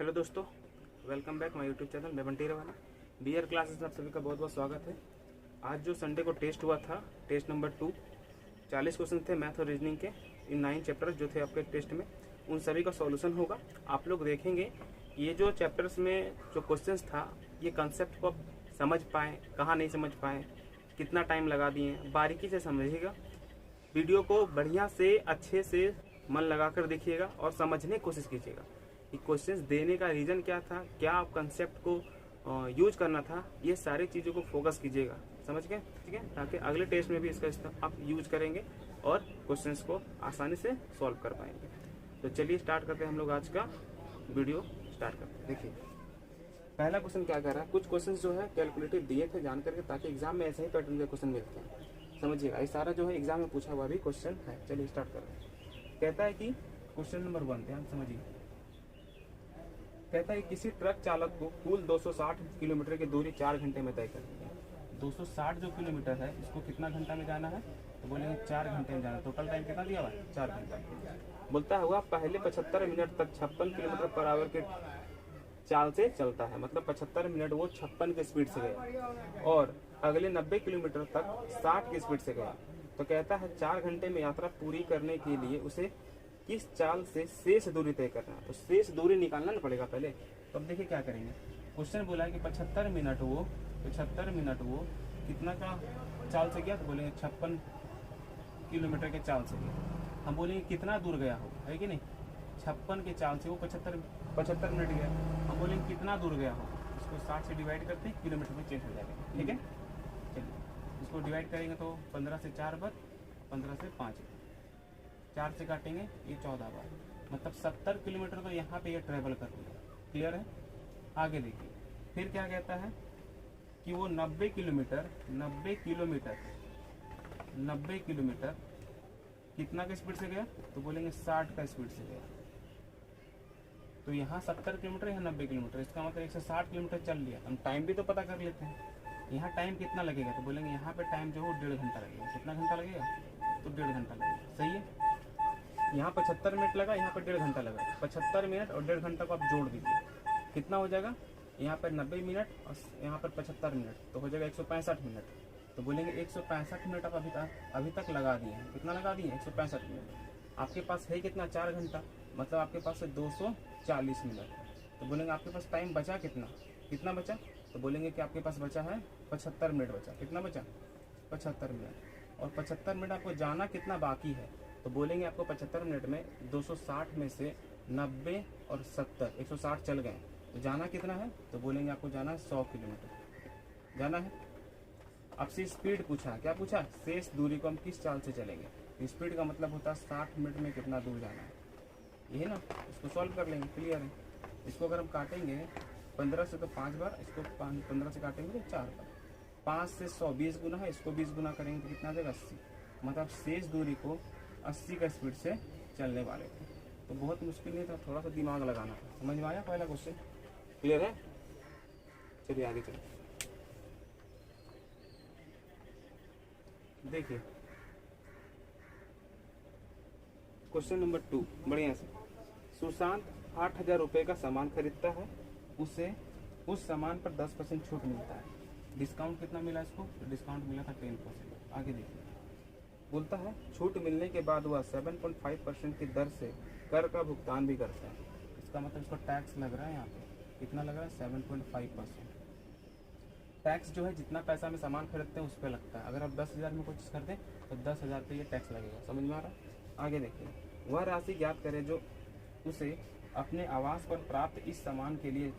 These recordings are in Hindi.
हेलो दोस्तों, welcome back my YouTube channel. मैं बंटी रवाना बीआर क्लासेस में आप सभी का बहुत बहुत स्वागत है। आज जो संडे को टेस्ट हुआ था, टेस्ट नंबर 2, 40 क्वेश्चन थे मैथ और रीजनिंग के। इन 9 चैप्टर्स जो थे आपके टेस्ट में, उन सभी का सॉल्यूशन होगा। आप लोग देखेंगे ये जो चैप्टर्स में जो क्वेश्चंस था, ये कंसेप्ट को आप समझ पाएँ, कहाँ नहीं समझ पाएँ, कितना टाइम लगा दिए, बारीकी से समझिएगा। वीडियो को बढ़िया से अच्छे से मन लगाकर देखिएगा और समझने की कोशिश कीजिएगा कि क्वेश्चंस देने का रीज़न क्या था, क्या आप कंसेप्ट को यूज करना था, ये सारी चीज़ों को फोकस कीजिएगा। समझ गए? ठीक है, ताकि अगले टेस्ट में भी इसका आप यूज करेंगे और क्वेश्चंस को आसानी से सॉल्व कर पाएंगे। तो चलिए स्टार्ट करते हैं, हम लोग आज का वीडियो स्टार्ट करते हैं। देखिए पहला क्वेश्चन क्या कर रहा है, कुछ क्वेश्चन जो है कैलकुलेटिव दिए थे जान करके, ताकि एग्जाम में ऐसे ही पैटर्न के क्वेश्चन मिलते हैं। समझिएगा, ये सारा जो है एग्जाम में पूछा हुआ भी क्वेश्चन है। चलिए स्टार्ट कर रहे हैं। कहता है कि क्वेश्चन नंबर 1, ध्यान समझिए। कहता है किसी ट्रक चालक को कुल 260 किलोमीटर की दूरी 4 घंटे में तय करनी है। 260 जो किलोमीटर है, इसको कितना घंटा में जाना है? तो बोलेंगे 4 घंटे में जाना। टोटल टाइम कितना दिया हुआ है? 4 घंटा। बोलता हुआ पहले 75 मिनट तक 56 किलोमीटर पर आवर के चाल से चलता है, मतलब 75 मिनट वो 56 की स्पीड से गया और अगले 90 किलोमीटर तक 60 की स्पीड से गया। तो कहता है 4 घंटे में यात्रा पूरी करने के लिए उसे किस चाल से शेष दूरी तय करना है। तो शेष दूरी निकालना ना पड़ेगा पहले। तो अब देखिए क्या करेंगे। क्वेश्चन बोला है कि 75 मिनट वो कितना का चाल से गया, तो बोलेंगे 56 किलोमीटर के चाल से गया। हम बोलेंगे कितना दूर गया हो, है कि नहीं? 56 के चाल से वो 75 मिनट गया। हम बोलेंगे कितना दूर गया हो, इसको 60 से डिवाइड करते हैं, किलोमीटर में चेंज हो जाएगा। ठीक है, चलिए इसको डिवाइड करेंगे तो 15 से 4 बार, 15 से 5 4 से काटेंगे, ये 14 बार, मतलब 70 किलोमीटर तो यहाँ पे ये ट्रेवल कर लिया। क्लियर है? आगे देखिए फिर क्या कहता है कि वो 90 किलोमीटर कितना का स्पीड से गया, तो बोलेंगे 60 का स्पीड से गया। तो यहाँ 70 किलोमीटर, यहाँ 90 किलोमीटर, इसका मतलब 160 किलोमीटर चल लिया। हम टाइम भी तो पता कर लेते हैं। यहाँ टाइम कितना लगेगा, तो बोलेंगे यहाँ पे टाइम जो हो 1.5 घंटा लगेगा। कितना घंटा लगेगा? तो 1.5 घंटा लगेगा। सही है, यहाँ 75 मिनट लगा, यहाँ पर 1.5 घंटा लगा। 75 मिनट और 1.5 घंटा को आप जोड़ दीजिए, कितना हो जाएगा? यहाँ पर 90 मिनट और यहाँ पर 75 मिनट, तो हो जाएगा 165 मिनट। तो बोलेंगे 165 मिनट आप अभी तक लगा दिए हैं। कितना लगा दिए? 165 मिनट। आपके पास है कितना? 4 घंटा, मतलब आपके पास है 240 मिनट। तो बोलेंगे आपके पास टाइम बचा कितना बचा? तो बोलेंगे कि आपके पास बचा है 75 मिनट बचा। कितना बचा? 75 मिनट। और 75 मिनट आपको जाना कितना बाकी है? तो बोलेंगे आपको 75 मिनट में 260 में से 90 और 70, 160 चल गए, तो जाना कितना है? तो बोलेंगे आपको जाना है 100 किलोमीटर जाना है। आपसे स्पीड पूछा, क्या पूछा? शेष दूरी को हम किस चाल से चलेंगे। स्पीड का मतलब होता है 60 मिनट में कितना दूर जाना है, यही ना। इसको सॉल्व कर लेंगे, क्लियर है। इसको अगर हम काटेंगे 15 से तो 5 बार, इसको 15 से काटेंगे तो 4 बार। 5 से 100 20 गुना है, इसको 20 गुना करेंगे तो कितना आ जाएगा? 80। मतलब शेष दूरी को 80 का स्पीड से चलने वाले थे। तो बहुत मुश्किल नहीं था, थोड़ा सा दिमाग लगाना था। समझ में आया पहला क्वेश्चन? क्लियर है? चलिए आगे चलिए। देखिए क्वेश्चन नंबर 2, बढ़िया से। सुशांत 8,000 रुपये का सामान खरीदता है, उसे उस सामान पर 10% छूट मिलता है। डिस्काउंट कितना मिला इसको? तो डिस्काउंट मिला था 10%। आगे देखिए, बोलता है छूट मिलने के बाद वह 7.5% की दर से कर का भुगतान भी करता है। इसका मतलब इसको टैक्स लग रहा है। यहाँ पे कितना लग रहा है? 7.5%। टैक्स जो है जितना पैसा में सामान खरीदते हैं उस पर लगता है। अगर आप 10,000 में कोई चीज़ खरीदें तो 10,000 पे ये टैक्स लगेगा। समझ में आ रहा है? आगे देखिए, वह राशि ज्ञात करें जो उसे अपने आवास पर प्राप्त इस सामान के लिए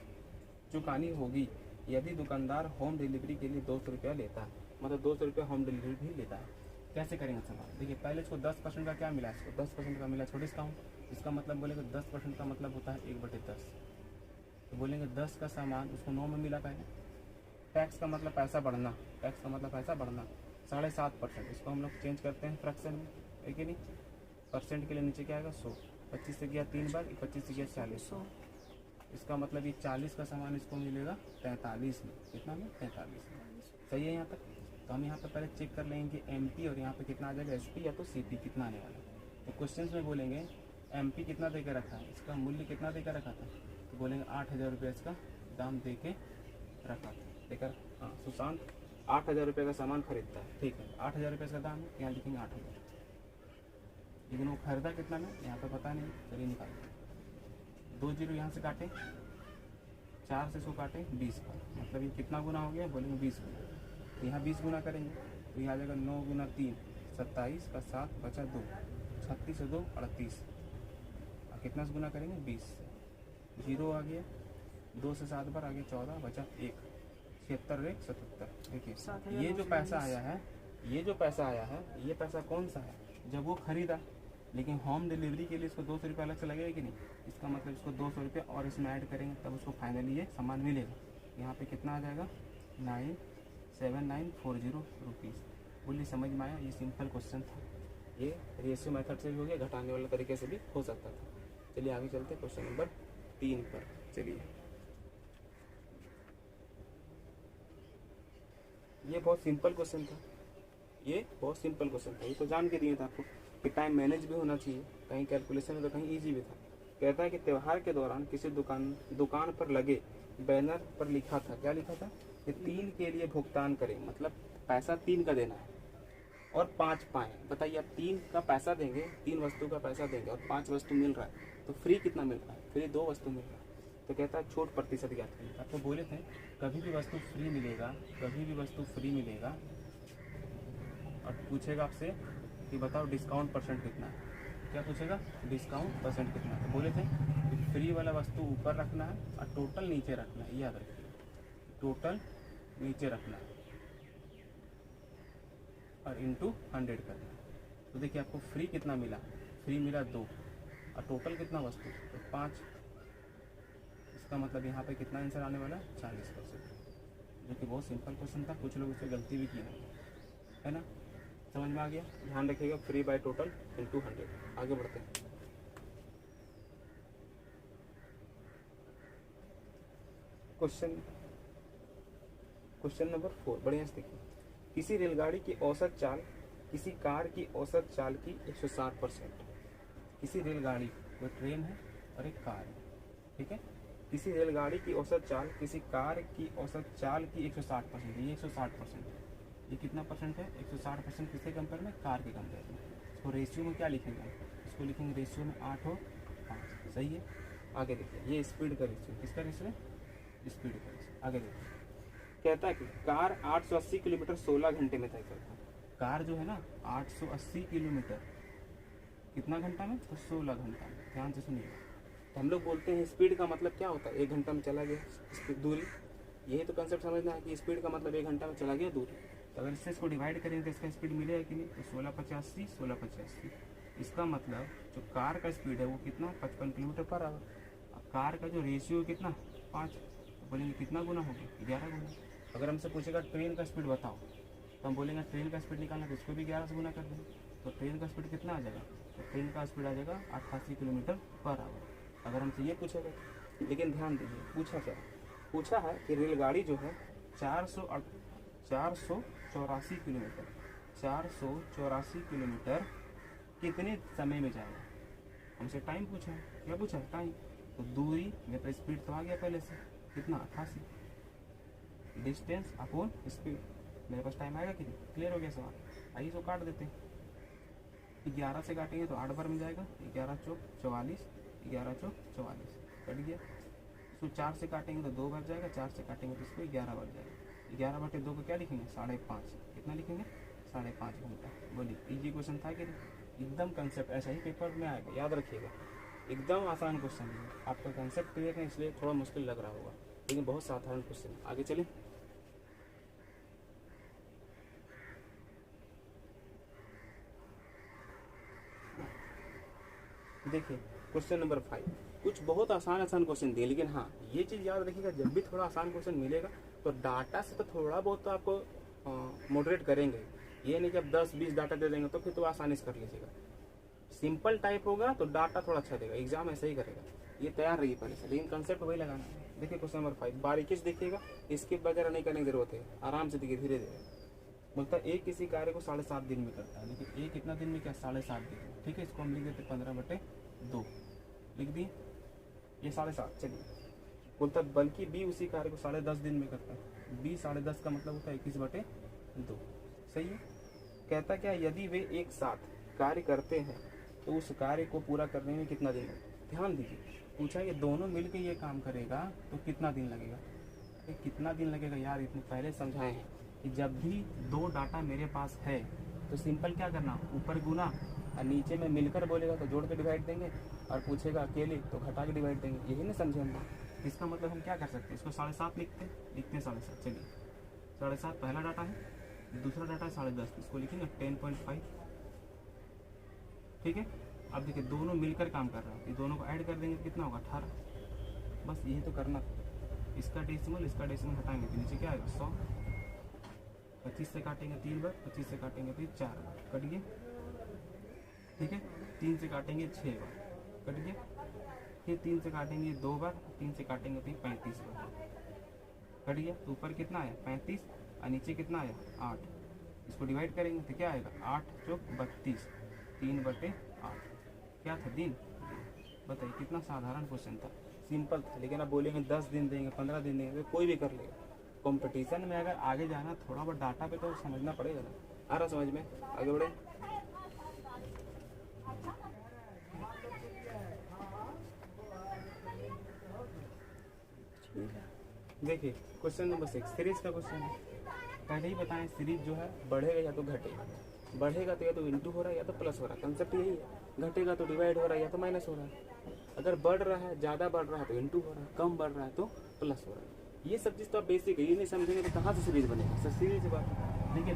चुकानी होगी यदि दुकानदार होम डिलीवरी के लिए 200 रुपया लेता है। मतलब 200 रुपया होम डिलीवरी भी लेता है। कैसे करेंगे सवाल? देखिए पहले इसको 10% का क्या मिला? इसको 10% का मिला इसको डिस्काउंट। इसका मतलब बोलेंगे 10% का मतलब होता है 1/10। तो बोलेंगे 10 का सामान उसको 9 में मिला पहले। टैक्स का मतलब पैसा बढ़ना, 7.5%। इसको हम लोग चेंज करते हैं फ्रैक्शन में, है कि नहीं? परसेंट के लिए नीचे क्या आएगा? 100। 25 से गया 3 बार, 25 से गया 40। इसका मतलब ये 40 का सामान इसको मिलेगा 43 में। कितना में? 43 में। सही है यहाँ तक? तो हम यहाँ पर पहले चेक कर लेंगे कि एमपी और यहाँ पे कितना आ जाएगा, एसपी या तो सीपी कितना आने वाला है। तो क्वेश्चन में बोलेंगे एमपी कितना देकर रखा है, इसका मूल्य कितना देकर रखा था, तो बोलेंगे 8,000 रुपये इसका दाम दे के रखा था। लेकर हाँ, सुशांत 8,000 रुपये का सामान खरीदता है, ठीक है, 8,000 रुपये इसका दाम है, यहाँ लिखेंगे 8,000। लेकिन वो खरीदा कितना में यहाँ पे पता नहीं, चलिए निकालते। 2 जीरो यहाँ से काटे, 4 से इसको काटे 20 का, मतलब ये कितना गुना हो गया, बोलेंगे 20 गुना। तो यहाँ 20 गुना करेंगे तो ये आ जाएगा 9 गुना 3 27 का 7 बचा 2 36 से 2 38। और कितना से गुना करेंगे 20 से, जीरो आ गया, 2 से 7 बार आ गया 14 बचा 1 76 1 77। देखिए ये जो पैसा आया है, ये जो पैसा आया है, ये पैसा कौन सा है, जब वो खरीदा, लेकिन होम डिलीवरी के लिए इसको 200 रुपये अलग से लगेगा कि नहीं, इसका मतलब इसको 200 रुपये और इसमें ऐड करेंगे तब उसको फाइनली ये सामान मिलेगा। यहाँ पे कितना आ जाएगा 97940 रुपीज़। बोलिए समझ में आया, ये सिंपल क्वेश्चन था, ये रेशियो मेथड से भी हो गया, घटाने वाले तरीके से भी हो सकता था। चलिए आगे चलते हैं क्वेश्चन नंबर 3 पर। चलिए ये बहुत सिंपल क्वेश्चन था, ये बहुत सिंपल क्वेश्चन था, ये तो जान के दिए था आपको कि टाइम मैनेज भी होना चाहिए, कहीं कैलकुलेशन में तो कहीं इजी भी था। कहता है कि त्यौहार के दौरान किसी दुकान पर लगे बैनर पर लिखा था, क्या लिखा था कि 3 के लिए भुगतान करें, मतलब पैसा 3 का देना है और 5 पाएँ। बताइए आप 3 का पैसा देंगे, 3 वस्तु का पैसा देंगे और 5 वस्तु मिल रहा है, तो फ्री कितना मिल रहा है, फ्री 2 वस्तु मिल रहा है। तो कहता है छूट प्रतिशत ज्ञात करिए। आपको बोले थे कभी भी वस्तु फ्री मिलेगा, कभी भी वस्तु फ्री मिलेगा और पूछेगा आपसे कि बताओ डिस्काउंट परसेंट कितना है, क्या पूछेगा डिस्काउंट परसेंट कितना है। तो बोले थे कि फ्री वाला वस्तु ऊपर रखना है और टोटल नीचे रखना है, याद रखिए टोटल नीचे रखना है और इंटू 100 करना है। तो देखिए आपको फ्री कितना मिला, फ्री मिला 2 और टोटल कितना वस्तु तो 5, इसका मतलब यहाँ पे कितना आंसर आने वाला है 40%, जो कि बहुत सिंपल क्वेश्चन था। कुछ लोग उससे गलती भी किए है ना, समझ में आ गया। ध्यान रखिएगा फ्री बाय टोटल इंटू 100। आगे बढ़ते हैं। क्वेश्चन नंबर 4 बढ़िया से देखिए। किसी रेलगाड़ी की औसत चाल किसी कार की औसत चाल की 160%। किसी रेलगाड़ी, कोई ट्रेन है और एक कार है, ठीक है, किसी रेलगाड़ी की औसत चाल किसी कार की औसत चाल की 160%। ये 160%, ये कितना परसेंट है 160%, किसके कंपेयर में, कार के कंपेयर में। इसको रेशियो में क्या लिखेंगे, इसको लिखेंगे रेशियो में 8 और 5, सही है। आगे देखिए ये स्पीड का रेशियो, किसका रेशियो है, स्पीड का रेशियो। आगे देखिए कहता है कि कार 880 किलोमीटर 16 घंटे में तय करता है। कार जो है ना 880 किलोमीटर कितना घंटा में, तो 16 घंटा में। ध्यान से सुनिए, तो हम लोग बोलते हैं स्पीड का मतलब क्या होता है, 1 घंटा में चला गया स्पीड, दूरी। यही तो कंसेप्ट समझना है कि स्पीड का मतलब 1 घंटा में चला गया दूरी। तो अगर इससे इसको डिवाइड करेंगे तो इसका स्पीड मिलेगा कि नहीं, तो 1685 1685। इसका मतलब जो कार का स्पीड है वो कितना 55 किलोमीटर पर आवर। अब कार का जो रेशियो कितना 5, तो बोलेंगे कितना गुना हो गया 11 गुना। अगर हमसे पूछेगा ट्रेन का स्पीड बताओ, तो हम बोलेंगे ट्रेन का स्पीड निकालना, तो इसको भी 11 से गुना कर देंगे। तो ट्रेन का स्पीड कितना आ जाएगा, तो ट्रेन का स्पीड आ जाएगा 88 किलोमीटर पर आवर। अगर हमसे ये पूछेगा, लेकिन ध्यान दीजिए पूछा क्या, पूछा है कि रेलगाड़ी जो है 484 किलोमीटर 484 किलोमीटर कितने समय में जाएगा। हमसे टाइम पूछा है, क्या पूछा है टाइम, तो दूरी में तो स्पीड तो आ गया पहले से, कितना 88, डिस्टेंस अपॉन स्पीड। मेरे पास टाइम आएगा कि नहीं, क्लियर हो गया सवाल। आइए इसको काट देते हैं, 11 से काटेंगे तो 8 बार में जाएगा, 11 चौक 44, 11 चौक 44 कट गया। इसको 4 से काटेंगे तो 2 बार जाएगा, 4 से काटेंगे तो इसको 11 बार जाएगा। 11/2 को क्या लिखेंगे 5.5, कितना लिखेंगे 5.5 घंटा। बोलिए इजी क्वेश्चन था कि एकदम कंसेप्ट ऐसा ही पेपर में आएगा, याद रखिएगा एकदम आसान क्वेश्चन है। आपका कंसेप्ट क्लियर है इसलिए थोड़ा मुश्किल लग रहा होगा, लेकिन बहुत साधारण क्वेश्चन है। आगे चलिए देखिए क्वेश्चन नंबर 5। कुछ बहुत आसान क्वेश्चन दिए, लेकिन हाँ ये चीज़ याद रखिएगा जब भी थोड़ा आसान क्वेश्चन मिलेगा तो डाटा से तो थोड़ा बहुत तो आपको मॉडरेट करेंगे। ये नहीं कि अब 10-20 डाटा दे देंगे तो फिर तो आसानी से कर लीजिएगा। सिंपल टाइप होगा तो डाटा थोड़ा अच्छा देगा, एग्जाम ऐसे ही करेगा। ये तैयार रहिए पहले से, लेकिन कंसेप्ट वही लगाना है। देखिए क्वेश्चन नंबर 5 बारीकी से देखिएगा, स्किप वगैरह नहीं करने की जरूरत है, आराम से देखिए धीरे धीरे। बोलता है एक किसी कार्य को 7.5 दिन में करता है, लेकिन एक कितना दिन में क्या 7.5 दिन में, ठीक है। इसको हम लिख देते 15/2 लिख दिए, ये 7.5। चलिए बोलता बल्कि बी उसी कार्य को 10.5 दिन में करता है। बी 10.5 का मतलब होता है 21/2। सही है। कहता क्या, यदि वे एक साथ कार्य करते हैं तो उस कार्य को पूरा करने में कितना दिन लगेगा। ध्यान दीजिए, पूछा ये दोनों मिलकर ये काम करेगा तो कितना दिन लगेगा। कितना दिन लगेगा यार, इतने पहले समझाए हैं कि जब भी दो डाटा मेरे पास है तो सिंपल क्या करना, ऊपर गुना और नीचे में मिलकर बोलेगा तो जोड़ के डिवाइड देंगे, और पूछेगा अकेले तो घटा के डिवाइड देंगे। यही ना समझे हम लोग। इसका मतलब हम क्या कर सकते हैं, इसको 7.5 लिखते हैं 7.5। चलिए 7.5 पहला डाटा है, दूसरा डाटा है 10.5, इसको लिखेंगे 10.5। ठीक है। अब देखिए दोनों मिलकर काम कर रहा है, ये दोनों को ऐड कर देंगे कितना होगा 18। बस यही तो करना। इसका डेसिमल हटाएंगे तो नीचे क्या आएगा 100। 25 से काटेंगे 3 बार, 25 से काटेंगे फिर 4 बार, कट गया। ठीक है। 3 से काटेंगे 6 बार, कट गया। फिर 3 से काटेंगे 2 बार, 3 से काटेंगे फिर 35 बार, कट गया। तो ऊपर कितना आया 35 और नीचे कितना आया 8। इसको डिवाइड करेंगे तो क्या आएगा 8 चौक 32, 3/8। क्या था दिन। बताइए कितना साधारण क्वेश्चन था, सिंपल था। लेकिन अब बोलेंगे 10 दिन देंगे 15 दिन देंगे, कोई भी कर लेगा। कंपटीशन में अगर आगे जाना थोड़ा बहुत डाटा पे तो समझना पड़ेगा ना। आ रहा समझ में, आगे बढ़े। देखिए क्वेश्चन नंबर 6 सीरीज का क्वेश्चन है। पहले ही बताएं सीरीज जो है बढ़ेगा या तो घटेगा। बढ़ेगा तो या तो इंटू हो रहा है या तो प्लस हो रहा है, कंसेप्ट यही है। घटेगा तो डिवाइड हो रहा है या तो माइनस हो रहा है। अगर बढ़ रहा है, ज़्यादा बढ़ रहा है तो इंटू हो रहा है, कम बढ़ रहा है तो प्लस हो रहा है। ये सब चीज़ तो आप बेसिक है, ये नहीं समझेंगे तो कहाँ से सीरीज बनेगा। सर सीरीज की बात देखिए,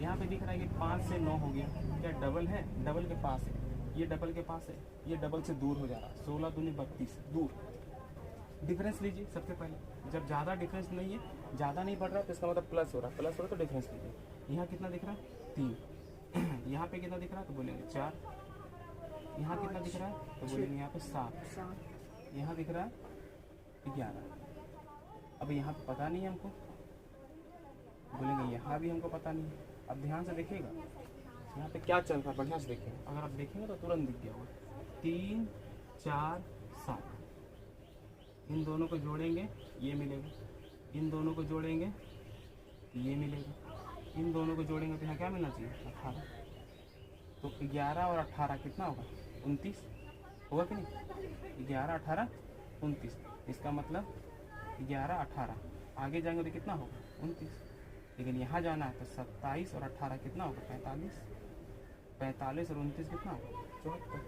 यहाँ पे दिख रहा है कि 5 से 9 हो गया, क्या डबल है, डबल के पास है, ये डबल के पास है, ये डबल से दूर हो जा रहा है। 16 दूनी 32 दूर। डिफरेंस लीजिए सबसे पहले। जब ज़्यादा डिफरेंस नहीं है, ज़्यादा नहीं बढ़ रहा तो इसका मतलब प्लस हो रहा है, प्लस हो रहा है तो डिफरेंस लीजिए। यहाँ कितना दिख रहा है 3, यहाँ पे कितना दिख रहा है तो बोलेंगे 4, यहाँ कितना दिख रहा है तो बोलेंगे यहाँ पे 7, यहाँ दिख रहा है 11। अब यहाँ पे पता नहीं है हमको, बोलेंगे यहाँ भी हमको पता नहीं है। अब ध्यान से देखिएगा यहाँ पे क्या चल रहा है, बढ़िया से देखिएगा। अगर आप देखेंगे तो तुरंत दिख गया होगा 3 4 7। इन दोनों को जोड़ेंगे ये मिलेगा, इन दोनों को जोड़ेंगे ये मिलेगा, इन दोनों को जोड़ेंगे तो यहाँ क्या मिलना चाहिए 18। तो 11 और 18 कितना होगा 29 होगा कि नहीं। 11 18 29, इसका मतलब 11 18 आगे जाएंगे तो कितना होगा 29। लेकिन यहाँ जाना है तो 27 और 18 कितना होगा 45, 45 और 29 कितना होगा 74।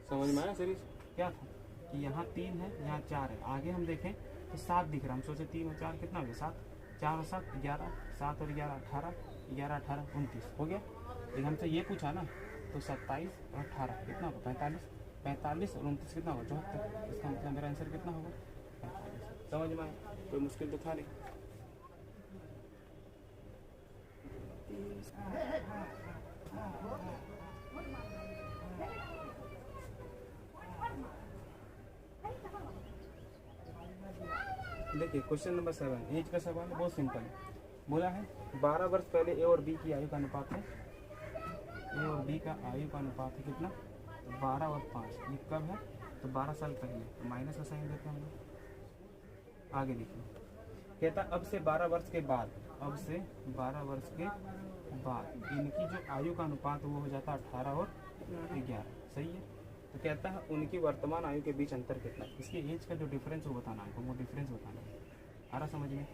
समझ में आया सीरीज क्या था कि यहाँ 3 है यहाँ 4 है, आगे हम देखें तो 7 दिख रहा है। हम सोचे 3 और 4 कितना हो गया 7, 4 और 7 11, 7 और 11 18, 11 18 29 हो गया। लेकिन हमसे ये पूछा ना तो 27 और 18 कितना होगा 45, 45 और 29 कितना होगा 74। इसका मतलब मेरा आंसर कितना होगा 45। समझ में आया, कोई मुश्किल तो था नहीं। देखिए क्वेश्चन नंबर 7 एज का सवाल बहुत सिंपल है। बोला है 12 वर्ष पहले ए और बी की आयु का अनुपात है, ए और बी का आयु का अनुपात है कितना 12 और 5। ये कब है तो 12 साल पहले, तो माइनस का साइन देते हैं हम लोग। आगे देखिए कहता अब से 12 वर्ष के बाद, अब से 12 वर्ष के बाद इनकी जो आयु का अनुपात वो हो जाता है 18 और 11। सही है। तो कहता है उनकी वर्तमान आयु के बीच अंतर कितना है। इसकी एज का जो डिफरेंस वो बताना है, वो डिफरेंस बताना है। आ रहा समझ में।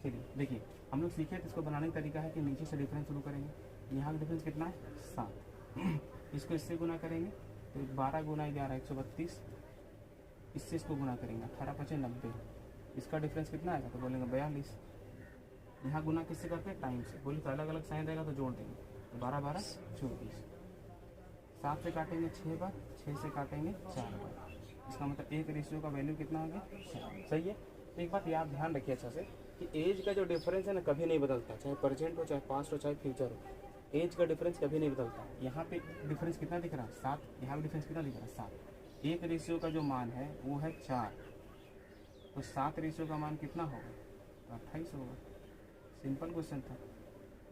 चलिए देखिए हम लोग सीखे तो इसको बनाने का तरीका है कि नीचे से डिफरेंस शुरू करेंगे। यहाँ का डिफरेंस कितना है 7, इसको इससे गुना करेंगे तो 12 गुना 11 132, इससे इसको गुना करेंगे 18 5 90। इसका डिफरेंस कितना आएगा तो बोलेंगे 42। यहाँ गुना किससे करते हैं टाइम से, बोले तो अलग अलग साइन रहेगा तो जोड़ देंगे तो 12 12 24। 7 से काटेंगे 6 बार, 6 से काटेंगे 4 बार। इसका मतलब एक रेशियो का वैल्यू कितना आ गया 4। सही है। तो एक बात याद ध्यान रखिए अच्छा से कि एज का जो डिफरेंस है ना कभी नहीं बदलता, चाहे प्रेजेंट हो चाहे पास्ट हो चाहे फ्यूचर हो। एज का डिफरेंस कभी नहीं बदलता। यहाँ पे डिफरेंस कितना दिख रहा है 7, यहाँ पे डिफरेंस कितना दिख रहा है 7। एक रेशियो का जो मान है वो है 4, तो 7 रेशियो का मान कितना होगा 28 होगा। सिंपल क्वेश्चन था।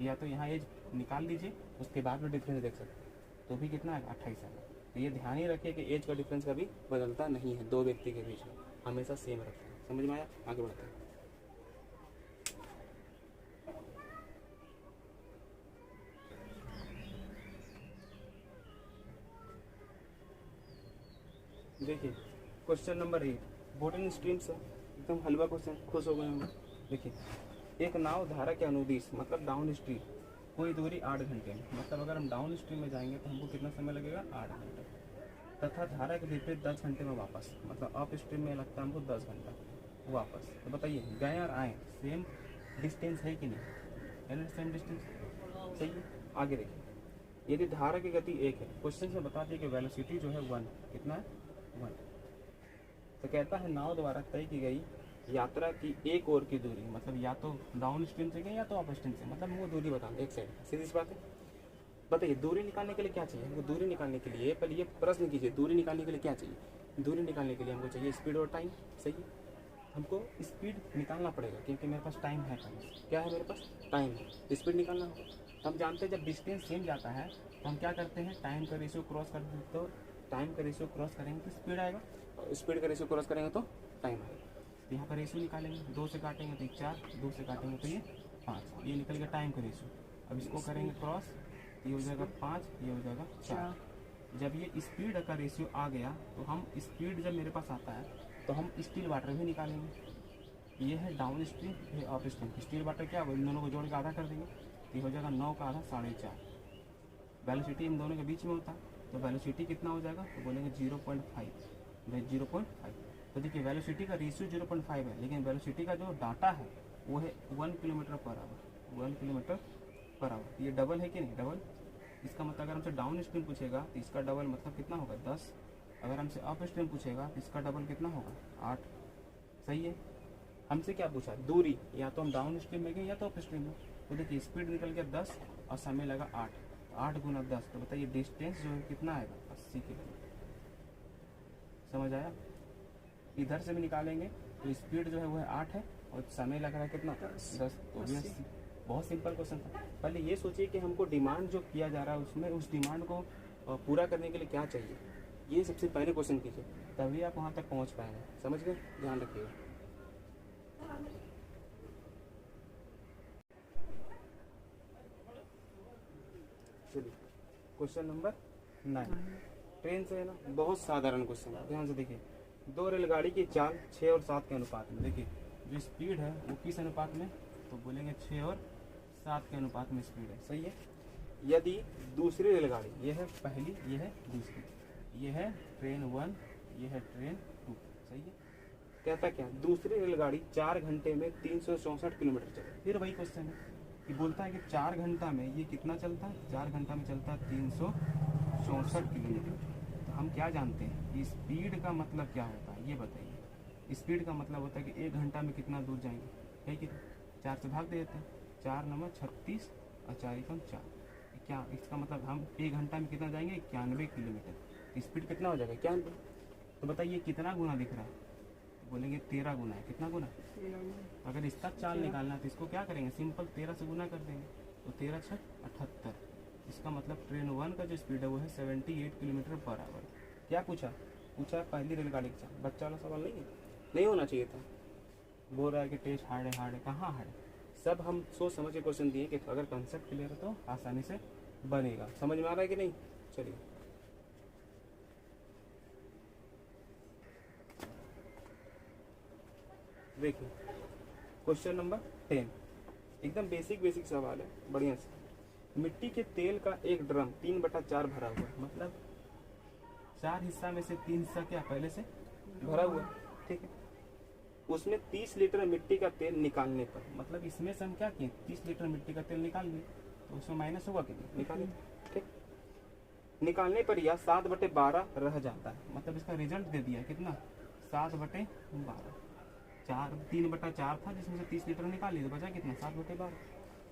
या तो यहाँ एज निकाल लीजिए उसके बाद में डिफरेंस देख सकते तो भी कितना आएगा 28 आएगा। तो ये ध्यान ही रखिए कि एज का डिफरेंस कभी बदलता नहीं है दो व्यक्ति के बीच में। हमेशा सेम रखना है। समझ में आया? आगे बढ़ते हैं। देखिए क्वेश्चन नंबर 8 बोटिंग स्ट्रीम से एकदम हलवा क्वेश्चन, खुश हो गए हम। देखिए एक नाव धारा के अनुदिश मतलब डाउन स्ट्रीम कोई दूरी 8 घंटे में, मतलब अगर हम डाउन स्ट्रीम में जाएंगे तो हमको कितना समय लगेगा? 8 घंटे, तथा धारा के विपरीत 10 घंटे में वापस, मतलब अप स्ट्रीम में लगता है हमको 10 घंटा वापस। तो बताइए गए और आए सेम डिस्टेंस है कि नहीं? है ना सेम डिस्टेंस, सही है। आगे देखिए यदि धारा की गति 1 है, क्वेश्चन से बता दिए कि वेलोसिटी जो है 1 कितना है? 1। तो कहता है नाव द्वारा तय की गई यात्रा की एक ओर की दूरी, मतलब या तो डाउन स्ट्रीम से गए या तो अप स्ट्रीम से, मतलब हमको दूरी बताना एक साइड, सीधी सी बात है। बताइए दूरी निकालने के लिए क्या चाहिए हमको? दूरी निकालने के लिए पहले ये प्रश्न कीजिए, दूरी निकालने के लिए क्या चाहिए? दूरी निकालने के लिए हमको चाहिए स्पीड और टाइम, सही है। हमको स्पीड निकालना पड़ेगा क्योंकि मेरे पास टाइम है। क्या है मेरे पास? टाइम है, स्पीड निकालना होगा। तो हम जानते हैं जब डिस्टेंस सेम जाता है तो हम क्या करते हैं? टाइम का रेशियो क्रॉस कर देते, तो टाइम का रेशियो क्रॉस करेंगे तो स्पीड आएगा, और स्पीड का रेशियो क्रॉस करेंगे तो टाइम आएगा। तो यहाँ पर रेशियो निकालेंगे, 2 से काटेंगे तो 4, 2 से काटेंगे तो ये 5, ये निकल गया टाइम का रेशियो। अब इसको करेंगे क्रॉस, ये हो जाएगा 5, ये हो जाएगा 4। जब ये स्पीड का रेशियो आ गया तो हम स्पीड जब मेरे पास आता है तो हम स्टिल वाटर भी निकालेंगे। ये है डाउन स्ट्रीम, ये अप स्ट्रीम। स्टिल वाटर क्या होगा? इन दोनों को जोड़ के आधा कर देंगे, ये हो जाएगा 9 का आधा 4.5। वेलोसिटी इन दोनों के बीच में होता है, तो वेलोसिटी कितना हो जाएगा? तो बोलेंगे 0.5, 0.5। तो देखिए वेलोसिटी का रेशियो 0.5 है, लेकिन वेलोसिटी का जो डाटा है वो है 1 kilometre per hour, 1 kilometre per hour. ये डबल है कि नहीं? डबल। इसका मतलब अगर हमसे डाउन स्ट्रीम पूछेगा तो इसका डबल मतलब कितना होगा? 10। अगर हमसे अप स्ट्रीम पूछेगा तो इसका डबल कितना होगा? 8। सही है। हमसे क्या पूछा? दूरी, या तो हम डाउन स्ट्रीम में गए या तो अप स्ट्रीम में। तो देखिए स्पीड निकल गया 10 और समय लगा 8, 8 गुना 10। तो बताइए डिस्टेंस जो है कितना आएगा? 80 किलोमीटर। समझ आया? इधर से भी निकालेंगे तो स्पीड जो है वो है 8 है और समय लग रहा है कितना? 10। तो भी 80। बहुत सिंपल क्वेश्चन था। पहले ये सोचिए कि हमको डिमांड जो किया जा रहा है उसमें उस डिमांड को पूरा करने के लिए क्या चाहिए, ये सबसे पहले क्वेश्चन कीजिए, तभी आप वहाँ तक पहुँच पाएंगे। समझ गए? ध्यान रखिएगा। चलिए क्वेश्चन नंबर 9 ट्रेन से है ना, बहुत साधारण क्वेश्चन है, ध्यान से देखिए। 2 रेलगाड़ी की चाल 6 और 7 के अनुपात में। देखिए जो स्पीड है वो किस अनुपात में? तो बोलेंगे 6 और 7 के अनुपात में स्पीड है, सही है। यदि दूसरी रेलगाड़ी, ये है पहली, ये है दूसरी, ये है ट्रेन 1, ये है ट्रेन 2, सही है। कहता क्या? दूसरी रेलगाड़ी 4 घंटे में 364 किलोमीटर चले। फिर वही क्वेश्चन है कि बोलता है कि 4 घंटा में ये कितना चलता है? 4 घंटा में चलता है 364 किलोमीटर। तो हम क्या जानते हैं कि स्पीड का मतलब क्या होता है, ये बताइए। स्पीड का मतलब होता है कि 1 घंटा में कितना दूर जाएंगे, है कि 4 से भाग दे देते हैं, 4 नंबर 36 और 4 एकम 4। क्या इसका मतलब हम 1 घंटा में कितना जाएंगे? 91 किलोमीटर। स्पीड कितना हो जाएगा? 91। तो बताइए कितना गुना दिख रहा है? तो बोलेंगे 13 गुना है। कितना गुना? अगर इसका चाल निकालना है तो इसको क्या करेंगे? सिंपल 13 से गुना कर देंगे, तो 13 6 78। इसका मतलब ट्रेन 1 का जो स्पीड है वो है 78 किलोमीटर पर आवर। क्या पूछा? पूछा पहली रेलगाड़ी का चाल। बच्चा वाला सवाल नहीं है, नहीं होना चाहिए था। बोल रहा है कि टेस्ट हार्ड है, हार्ड है। कहाँ हार्ड है? सब हम सोच समझ के क्वेश्चन दिए कि अगर कंसेप्ट क्लियर है तो आसानी से बनेगा। समझ में आ रहा है कि नहीं? चलिए देखिए क्वेश्चन नंबर 10 एकदम बेसिक सवाल है, बढ़िया से। मिट्टी के तेल का एक ड्रम 3/4 भरा हुआ है, मतलब 4 हिस्सा में से 3 हिस्सा क्या पहले से भरा हुआ है, ठीक है। उसमें 30 लीटर मिट्टी का तेल निकालने पर, मतलब इसमें से हम क्या किए? 30 लीटर मिट्टी का तेल निकाल लिए, तो उसमें माइनस होगा कितना? निकालें, ठीक। निकालने पर यह 7/12 रह जाता है, मतलब इसका रिजल्ट दे दिया कितना? 7/12। 3/4 था जिसमें से 30 लीटर निकाल लिए, तो बचा कितना? 7/12।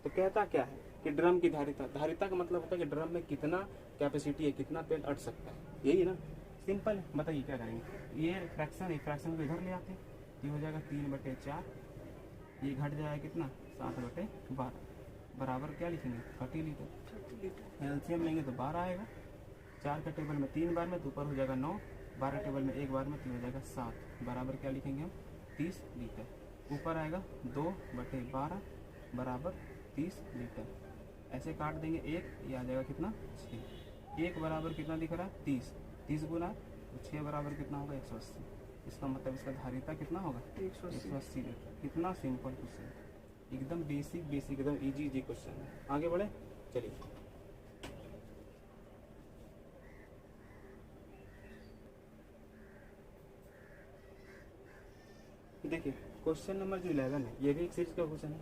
तो कहता क्या है कि ड्रम की धारिता, धारिता का मतलब होता है कि ड्रम में कितना कैपेसिटी है, कितना तेल अट सकता है, यही ना। सिंपल है। बताइए क्या करेंगे? ये फ्रैक्शन है, फ्रैक्शन को इधर ले आते, ये हो जाएगा 3/4, ये घट जाएगा कितना? 7/12 बराबर क्या लिखेंगे? 30 लीटर। एलसीएम लेंगे तो 12 आएगा। 4 का टेबल में 3 बार में तो ऊपर हो जाएगा 9, 12 टेबल में एक बार में 3 हो जाएगा 7 बराबर क्या लिखेंगे हम 30 लीटर। ऊपर आएगा 2/12 बराबर 30 लीटर। ऐसे काट देंगे एक, ये आ जाएगा कितना 6। एक बराबर कितना दिख रहा है 30, 30 गुना 6 बराबर कितना होगा 180। इसका मतलब इसका धारिता कितना होगा 180 लीटर। कितना सिंपल क्वेश्चन, एकदम बेसिक एकदम इजी क्वेश्चन है। आगे बढ़े चलिए। देखिए क्वेश्चन नंबर जो 11 है ये भी एक सीरीज का क्वेश्चन है।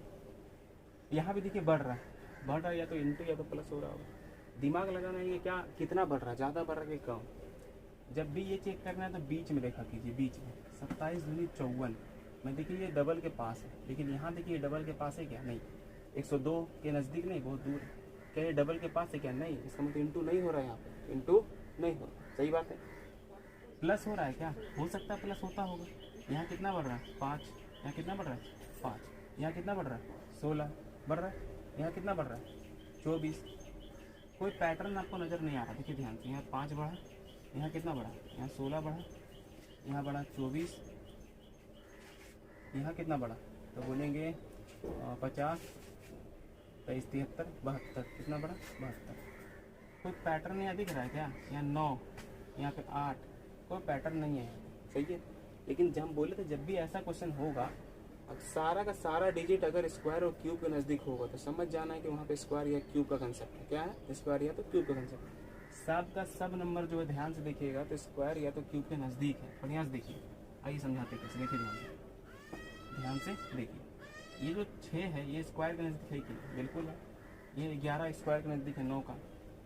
यहाँ भी देखिए बढ़ रहा है या तो इंटू या तो प्लस हो रहा होगा। दिमाग लगाना है ये क्या कितना बढ़ रहा है, ज़्यादा बढ़ रहा है कि कम। जब भी ये चेक करना है तो बीच में देखा कीजिए, बीच में 27 दूनी 54 में देखिए ये डबल के पास है, लेकिन यहाँ देखिए डबल के पास है क्या, नहीं। 102 के नज़दीक नहीं, बहुत दूर है। क्या ये डबल के पास है क्या, नहीं। इसका मतलब इंटू नहीं हो रहा है, यहाँ पे इंटू नहीं हो रहा, सही बात है। प्लस हो रहा है क्या, हो सकता है प्लस होता होगा। यहाँ कितना बढ़ रहा है 5, यहाँ कितना बढ़ रहा है 5, यहाँ कितना बढ़ रहा है 16 बढ़ रहा है, यहाँ कितना बढ़ रहा है 24। कोई पैटर्न आपको नज़र नहीं आ रहा, देखिए ध्यान से। यहाँ 5 बढ़ा, यहाँ कितना बढ़ा, यहाँ 16 बढ़ा, यहाँ बढ़ा 24, यहाँ कितना बढ़ा, तो बोलेंगे 50, 23, 73, 72, कितना बढ़ा 72। कोई पैटर्न यहाँ दिख रहा है क्या, यहाँ 9, यहाँ पे 8, कोई पैटर्न नहीं है, सही है। लेकिन जब हम बोले थे जब भी ऐसा क्वेश्चन होगा अब सारा का सारा डिजिट अगर स्क्वायर और क्यूब के नज़दीक होगा तो समझ जाना है कि वहाँ पे स्क्वायर या क्यूब का कंसेप्ट है। क्या है, स्क्वायर या तो क्यूब का कंसेप्ट। सब का सब नंबर जो है ध्यान से देखिएगा तो स्क्वायर या तो क्यूब के नज़दीक है। बढ़िया से देखिए, आइए समझाते कैसे, देखिए ध्यान से देखिए। ये जो 6 है ये स्क्वायर के नज़दीक है कि बिल्कुल है। ये 11 स्क्वायर के नज़दीक है 9 का,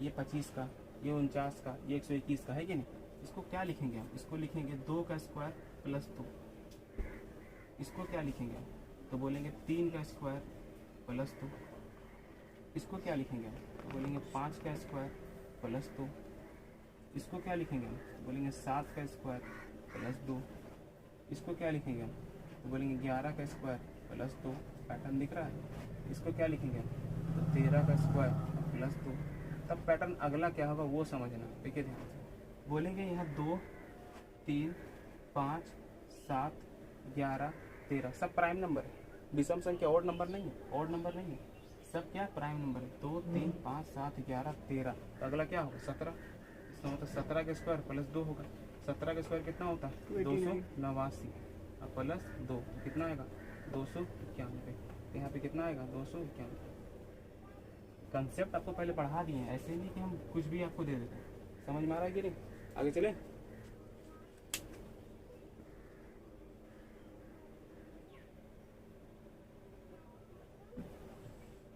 ये 25 का, ये 49 का, ये 121 का है कि नहीं। इसको क्या लिखेंगे हम, इसको लिखेंगे 2 का स्क्वायर प्लस 2। इसको क्या लिखेंगे हम, तो बोलेंगे 3 का स्क्वायर प्लस 2। इसको क्या लिखेंगे हम, तो बोलेंगे 5 का स्क्वायर प्लस 2। इसको क्या लिखेंगे हम, तो बोलेंगे 7 का स्क्वायर प्लस 2। इसको क्या लिखेंगे हम, तो बोलेंगे 11 का स्क्वायर प्लस 2। पैटर्न दिख रहा है। इसको क्या लिखेंगे हम, तो 13 का स्क्वायर प्लस 2। तब पैटर्न अगला क्या होगा वो समझना, देखिए ध्यान से। बोलेंगे यहाँ 2, 3, 5, 7, 11, 13 सब प्राइम नंबर है। विषम संख्या ऑड नंबर नहीं है, ऑड नंबर नहीं है, सब क्या प्राइम नंबर है। 2, 3, 5, 7, 11, 13, तो अगला क्या होगा 17। इसका मतलब 17 का स्क्वायर प्लस 2 होगा। 17 का स्क्वायर कितना होता है 289 और प्लस 2 कितना आएगा 291। यहाँ पे कितना आएगा 291। कंसेप्ट आपको पहले पढ़ा दिए हैं, ऐसे नहीं कि हम कुछ भी आपको दे देते हैं। समझ में आ रहा है कि नहीं, आगे चले।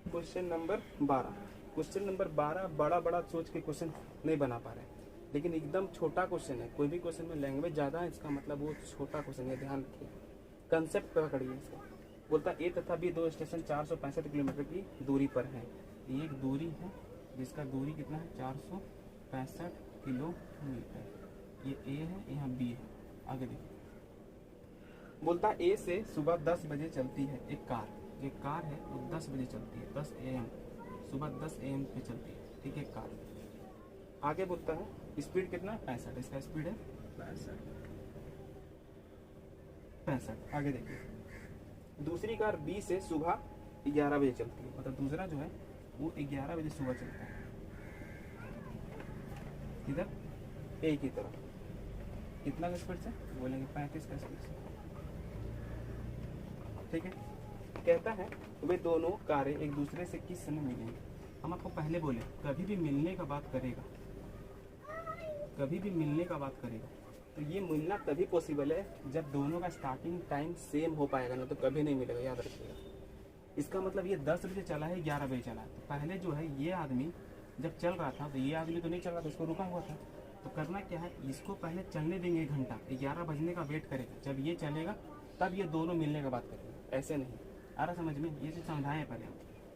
Question number 12। क्वेश्चन नंबर 12 बड़ा सोच के क्वेश्चन नहीं बना पा रहे, लेकिन एकदम छोटा क्वेश्चन है। कोई भी क्वेश्चन में लैंग्वेज ज़्यादा है इसका मतलब वो छोटा क्वेश्चन है, ध्यान रखिए। कंसेप्ट पकड़िए इसका। बोलता ए तथा बी 2 स्टेशन 465 किलोमीटर की दूरी पर है। ये एक दूरी है जिसका दूरी कितना है 465 किलोमीटर। ये ए है, यहाँ बी है। आगे देखिए, बोलता ए से सुबह 10 बजे चलती है एक कार। एक कार है वो 10 बजे चलती है, 10 AM, सुबह 10 AM पे चलती है, ठीक है कार। आगे बोलता है स्पीड कितना है 65, इसका स्पीड है 65। आगे देखिए, दूसरी कार बी से सुबह 11 बजे चलती है, मतलब दूसरा जो है वो 11 बजे सुबह चलता है इधर ए की तरफ। कितना का स्पीड से, बोलेंगे 35 का स्पीड से, ठीक है। कहता है वे दोनों कारें एक दूसरे से किस समय मिलेंगी। हम आपको पहले बोले कभी भी मिलने का बात करेगा, कभी भी मिलने का बात करेगा तो ये मिलना तभी पॉसिबल है जब दोनों का स्टार्टिंग टाइम सेम हो पाएगा, ना तो कभी नहीं मिलेगा, याद रखिएगा। इसका मतलब ये 10 बजे चला है 11 बजे चला है, तो पहले जो है ये आदमी जब चल रहा था तो ये आदमी तो नहीं चल रहा था, इसको रुका हुआ था। तो करना क्या है, इसको पहले चलने देंगे 1 घंटा, 11 बजने का वेट करेगा, जब ये चलेगा तब ये दोनों मिलने का बात करेंगे। ऐसे नहीं आ रहा समझ में, ये चीज़ समझाएं पहले।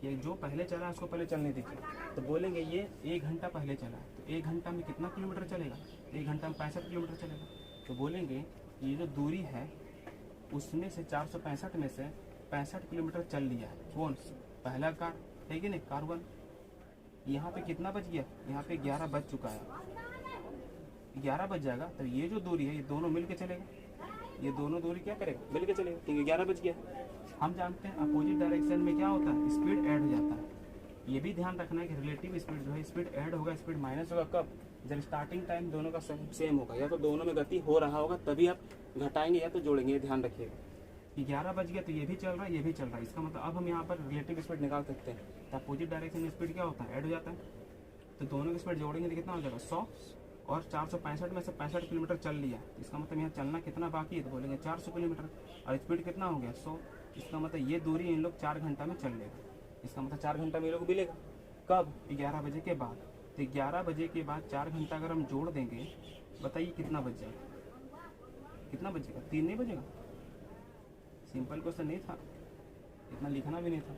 ये जो पहले चला उसको पहले चलने दीजिए। तो बोलेंगे ये 1 घंटा पहले चला है, तो 1 घंटा में कितना किलोमीटर चलेगा, 1 घंटा में 65 किलोमीटर चलेगा। तो बोलेंगे ये जो दूरी है उसमें से 465 में से 65 किलोमीटर चल लिया है कौन, पहला कार है कि नहीं, कार 1। यहाँ पे कितना बज गया, यहाँ पे 11 बज चुका है, 11 बज जाएगा तो ये जो दूरी है ये दोनों मिल के चलेगा, ये दोनों दूरी क्या करेगा, मिल के चलेगा, क्योंकि 11 बज गया। हम जानते हैं अपोजिट डायरेक्शन में क्या होता है, स्पीड ऐड हो जाता है। ये भी ध्यान रखना है कि रिलेटिव स्पीड जो है स्पीड ऐड होगा, स्पीड माइनस होगा कब, जब स्टार्टिंग टाइम दोनों का सेम होगा, या तो दोनों में गति हो रहा होगा तभी आप घटाएंगे या तो जोड़ेंगे। ध्यान रखिएगा कि 11 बज गया तो ये भी चल रहा है, ये भी चल रहा है, इसका मतलब अब हम यहाँ पर रिलेटिव स्पीड निकाल सकते हैं। तो अपोजिट डायरेक्शन में स्पीड क्या होता है, ऐड हो जाता है। तो दोनों की स्पीड जोड़ेंगे तो कितना हो जाएगा 100, और 465 में से 65 किलोमीटर चल लिया, इसका मतलब यहाँ चलना कितना बाकी है, तो बोलेंगे 400 किलोमीटर, और स्पीड कितना हो गया 100, इसका मतलब ये दूरी इन लोग 4 घंटा में चल लेगा। इसका मतलब 4 घंटा में ये लोग मिलेगा कब, 11 बजे के बाद। तो 11 बजे के बाद 4 घंटा अगर हम जोड़ देंगे, बताइए कितना बच जाएगा, कितना बचेगा, 3 नहीं बजेगा। सिंपल क्वेश्चन नहीं था, इतना लिखना भी नहीं था,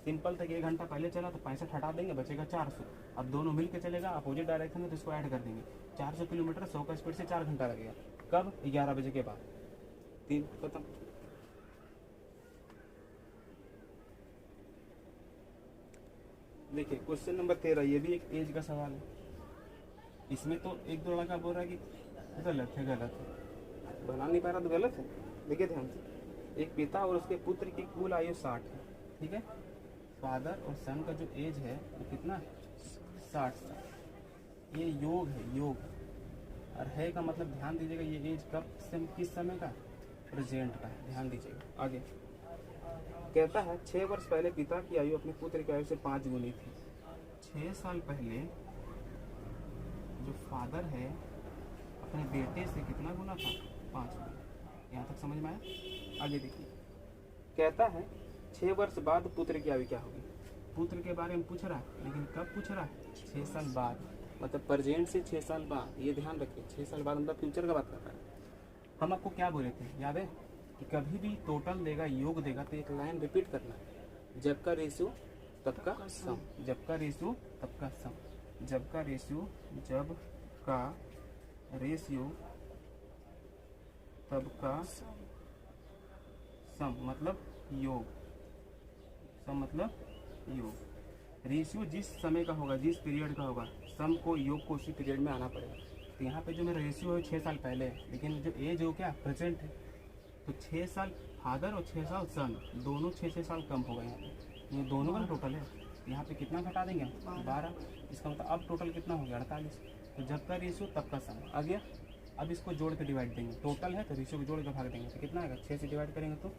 सिंपल था कि 1 घंटा पहले चला तो 65 हटा देंगे, बचेगा 400। अब दोनों मिल के चलेगा अपोजिट डायरेक्शन में, तो इसको ऐड कर देंगे, 400 किलोमीटर 100 का स्पीड से 4 घंटा लगेगा कब, 11 बजे के बाद। 3 खत्म। देखिए क्वेश्चन नंबर 13, ये भी एक एज का सवाल है। इसमें तो एक दो लड़का बोल रहा है कि गलत है, गलत है, बना नहीं पा रहा तो गलत है। देखिए ध्यान से, एक पिता और उसके पुत्र की कुल आयु 60 है, ठीक है। फादर और सन का जो एज है वो कितना है, 60 साल। ये योग है, योग, और है का मतलब ध्यान दीजिएगा ये एज कब से किस समय का, प्रेजेंट का है, ध्यान दीजिएगा। आगे कहता है 6 वर्ष पहले पिता की आयु अपने पुत्र की आयु से 5 गुनी थी। 6 साल पहले जो फादर है अपने बेटे से कितना गुना था, 5 गुना। यहाँ तक समझ में आया। आगे देखिए, कहता है 6 वर्ष बाद पुत्र की आयु क्या होगी। पुत्र के बारे में पूछ रहा है, लेकिन कब पूछ रहा है, 6 साल बाद, मतलब प्रेजेंट से 6 साल बाद। ये ध्यान रखिए, 6 साल बाद मतलब फ्यूचर का बात कर रहा है। हम आपको क्या बोले थे, याद है कि कभी भी टोटल देगा, योग देगा तो एक लाइन रिपीट करना है, जब का रेशियो तब का सम, जब का रेशियो तब का सम, जब का रेशियो, जब का रेशियो तब का सम मतलब योग, सम मतलब योग। रेशियो जिस समय का होगा, जिस पीरियड का होगा, सम को, योग को उसी पीरियड में आना पड़ेगा। तो यहाँ पे जो मेरा रेशियो है 6 साल पहले है, लेकिन जो एज हो क्या प्रेजेंट है, तो 6 साल फादर और 6 साल सन, दोनों 6 साल कम हो गए। यहाँ पे ये दोनों का टोटल है, यहाँ पे कितना घटा देंगे, 12। इसका मतलब अब टोटल कितना हो गया, 48। तो जब का रेशियो तब का सम आ गया। अब इसको जोड़ के डिवाइड देंगे, टोटल है तो रेशियो को जोड़ के भाग देंगे, तो कितना आएगा, 6 से डिवाइड करेंगे तो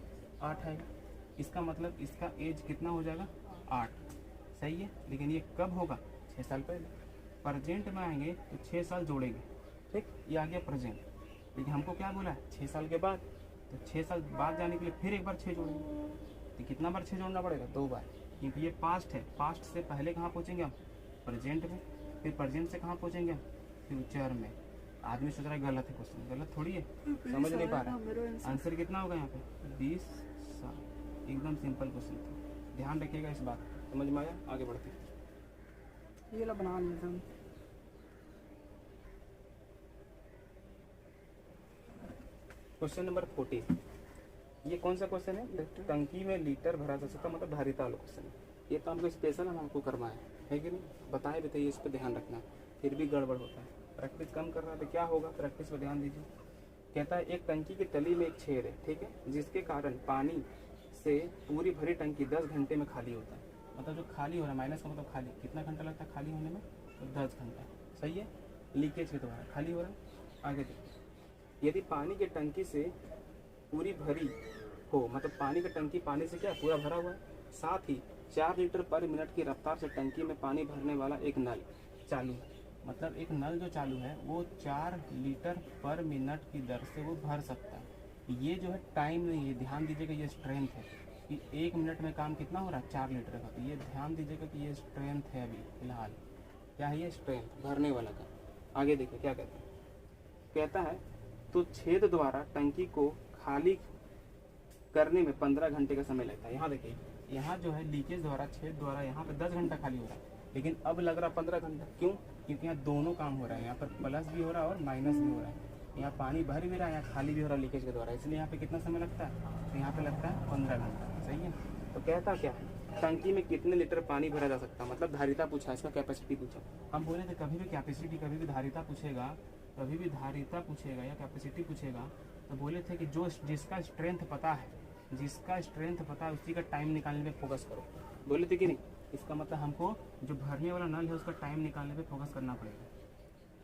8 आएगा। इसका मतलब इसका एज कितना हो जाएगा, 8। सही है, लेकिन ये कब होगा, 6 साल पहले। प्रेजेंट में आएंगे तो 6 साल जोड़ेंगे, ठीक, ये आ गया प्रेजेंट। लेकिन हमको क्या बोला है, 6 साल के बाद, तो 6 साल बाद जाने के लिए फिर एक बार 6 जोड़ेंगे। तो कितना बार 6 जोड़ना पड़ेगा, 2 बार, क्योंकि ये पास्ट है। पास्ट से पहले कहाँ पहुँचेंगे हम, प्रेजेंट में, फिर प्रेजेंट से कहाँ पहुँचेंगे हम, फ्यूचर में। आदमी सोच रहा है गलत है क्वेश्चन, गलत थोड़ी है, समझ नहीं पा रहा है। आंसर कितना होगा यहाँ पे, 20 साल। एकदम सिंपल क्वेश्चन था, ध्यान रखिएगा इस बात, समझ में आया। आगे बढ़ते हैं, ये ला बना लेता हूँ। Question number 40। ये कौन सा क्वेश्चन है, टंकी में लीटर भरा जा सकता, मतलब धारिता वाला क्वेश्चन है। ये तो हमको स्पेशल हमको करवाए है कि नहीं, बताए भी थे, इस पर ध्यान रखना, फिर भी गड़बड़ होता है। प्रैक्टिस कम कर रहा है तो क्या होगा, प्रैक्टिस पर ध्यान दीजिए। कहता है एक टंकी की तली में एक छेद है, ठीक है, जिसके कारण पानी से पूरी भरी टंकी 10 घंटे में खाली होता है। मतलब जो खाली हो रहा है, माइनस का मतलब खाली, कितना घंटा लगता है खाली होने में, तो 10 घंटा। सही है, लीकेज के द्वारा खाली हो रहा है। आगे देखिए, यदि पानी की टंकी से पूरी भरी हो, मतलब पानी की टंकी पानी से क्या पूरा भरा हुआ है, साथ ही 4 लीटर पर मिनट की रफ्तार से टंकी में पानी भरने वाला एक नल चालू है, मतलब एक नल जो चालू है वो 4 लीटर पर मिनट की दर से वो भर सकता है। ये जो है टाइम नहीं है, ध्यान दीजिएगा, ये स्ट्रेंथ है कि 1 मिनट में काम कितना हो रहा है, 4 लीटर का। तो ये ध्यान दीजिएगा कि ये स्ट्रेंथ है, अभी फिलहाल क्या है, ये स्ट्रेंथ भरने वाला का। आगे देखिए क्या कहता है, कहता है तो छेद द्वारा टंकी को खाली करने में 15 घंटे का समय लगता है। यहाँ देखिए, यहाँ जो है लीकेज द्वारा, छेद द्वारा यहाँ पे 10 घंटा खाली हो रहा है, लेकिन अब लग रहा 15 घंटा। क्यों, क्योंकि यहाँ दोनों काम हो रहा है, यहाँ पर प्लस भी हो रहा है और माइनस भी हो रहा है। यहाँ पानी भर भी रहा है, यहाँ खाली भी हो रहा है लीकेज के द्वारा, इसलिए यहाँ पे कितना समय लगता है, तो यहाँ पे लगता है 15 घंटा। सही है। तो कहता क्या है, टंकी में कितने लीटर पानी भरा जा सकता है, मतलब धारिता पूछा, इसका कैपेसिटी पूछा। हम बोले थे कभी भी कैपेसिटी, कभी भी धारिता पूछेगा कभी भी धारिता पूछेगा या कैपेसिटी पूछेगा तो बोले थे कि जो जिसका स्ट्रेंथ पता है, जिसका स्ट्रेंथ पता है उसी का टाइम निकालने पे फोकस करो, बोले थे कि नहीं। इसका मतलब हमको जो भरने वाला नल है उसका टाइम निकालने पे फोकस करना पड़ेगा,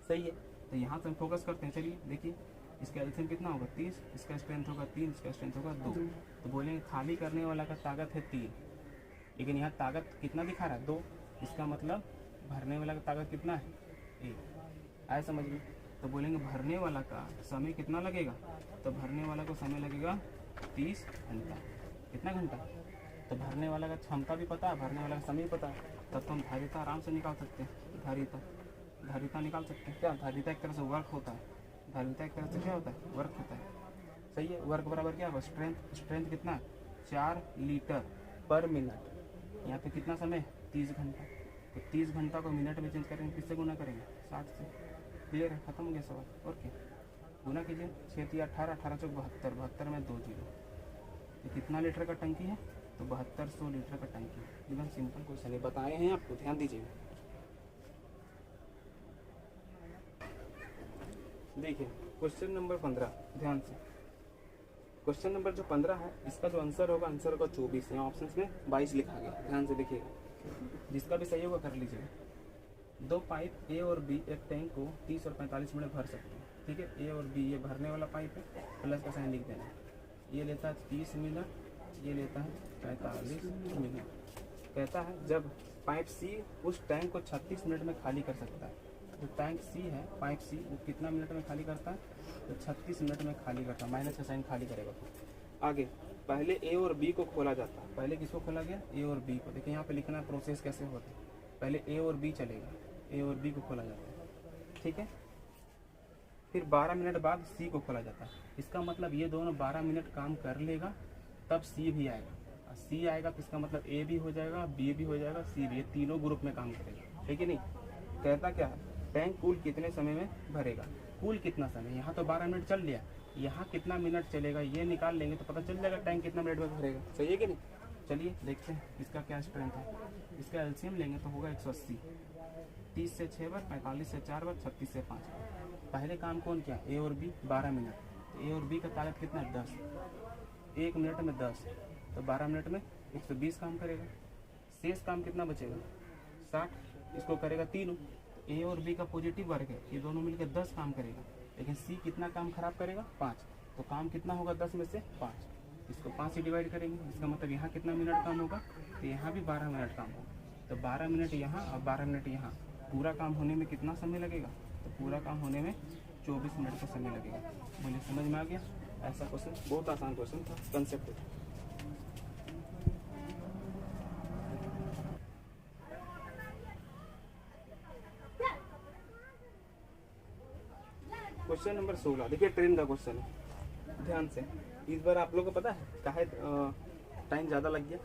सही है। तो यहाँ से हम फोकस करते हैं। चलिए देखिए, इसका एलसीएम कितना होगा 30, इसका स्ट्रेंथ होगा 3, इसका स्ट्रेंथ होगा 2। तो बोलेंगे खाली करने वाला का ताकत है 3, लेकिन यहाँ ताकत कितना दिखा रहा है 2। इसका मतलब भरने वाला का ताकत कितना है 1। आए समझ में। तो बोलेंगे भरने वाला का समय कितना लगेगा, तो भरने वाला को समय लगेगा 30 घंटा। कितना घंटा, तो भरने वाला का क्षमता भी पता है, भरने वाला का समय भी पता है, तब तो हम धारिता आराम से निकाल सकते हैं। धारिता निकाल सकते हैं। क्या धारिता एक तरह से वर्क होता है, धारिता एक तरह से क्या होता है वर्क होता है, सही है। वर्क बराबर क्या होगा स्ट्रेंथ, स्ट्रेंथ कितना है 4 लीटर पर मिनट। यहाँ पे कितना समय 30 घंटा, तो 30 घंटा को मिनट में चेंज करेंगे, किससे गुना करेंगे 60 से। क्लियर है, खत्म हो गया सवाल। और क्या गुना कीजिए, 6 या 18, 18 चौक 72, 72 में 2 जीरो। तो कितना लीटर का टंकी है, तो 7200 लीटर का टंकी। एकदम सिंपल क्वेश्चन है, बताए हैं आपको, ध्यान दीजिए। देखिए क्वेश्चन नंबर 15, ध्यान से। क्वेश्चन नंबर जो 15 है, इसका जो आंसर होगा, आंसर होगा 24। यहाँ ऑप्शन में 22 लिखा गया, ध्यान से देखिएगा। जिसका भी सही होगा कर लीजिए। 2 पाइप ए और बी एक टैंक को 30 और 45 मिनट भर सकते हैं, ठीक है। ए और बी ये भरने वाला पाइप है, प्लस का साइन लिख देना। ये लेता है 30 मिनट, ये लेता है 45 मिनट। कहता है जब पाइप सी उस टैंक को 36 मिनट में खाली कर सकता है। जो टैंक सी है, पाइप सी, वो कितना मिनट में खाली करता है, तो 36 मिनट में खाली करता है। माइनस का साइन खाली करेगा। आगे पहले ए और बी को खोला जाता है। पहले किसको खोला गया, ए और बी को। देखिए यहाँ पे लिखना प्रोसेस कैसे होता है। पहले ए और बी चलेगा, ए और बी को खोला जाता है, ठीक है। फिर 12 मिनट बाद सी को खोला जाता है। इसका मतलब ये दोनों 12 मिनट काम कर लेगा, तब सी भी आएगा। सी आएगा तो इसका मतलब ए भी हो जाएगा, बी भी हो जाएगा, सी भी। ये तीनों ग्रुप में काम करेगा, ठीक है नहीं। कहता क्या है, टैंक कुल कितने समय में भरेगा। कुल कितना समय, यहाँ तो 12 मिनट चल लिया, यहाँ कितना मिनट चलेगा ये निकाल लेंगे तो पता चल जाएगा टैंक कितना मिनट में भरेगा, सही है कि नहीं। चलिए देखते हैं इसका क्या स्ट्रेंथ है। इसका एलसीएम लेंगे तो होगा 180। 30 से 6 बार, 45 से 4 बार, 36 से 5 बार। पहले काम कौन किया, ए और बी 12 मिनट। तो ए और बी का ताकत कितना है 10, 1 मिनट में 10, तो 12 मिनट में 120 काम करेगा। शेष काम कितना बचेगा 60। इसको करेगा तीनों। ए और बी का पॉजिटिव वर्क है, ये दोनों मिलकर 10 काम करेगा, लेकिन सी कितना काम खराब करेगा 5। तो काम कितना होगा 10 में से 5। इसको 5 से डिवाइड करेंगे, इसका मतलब यहाँ कितना मिनट काम होगा, तो यहाँ भी 12 मिनट काम होगा। तो 12 मिनट यहाँ और 12 मिनट यहाँ, पूरा काम होने में कितना समय लगेगा, तो पूरा काम होने में 24 मिनट का समय लगेगा। मुझे समझ में आ गया। ऐसा क्वेश्चन बहुत आसान क्वेश्चन था, कंसेप्ट था। क्वेश्चन नंबर 16, देखिए ट्रेन का क्वेश्चन है, ध्यान से। इस बार आप लोगों को पता है काहे टाइम ज़्यादा लग गया।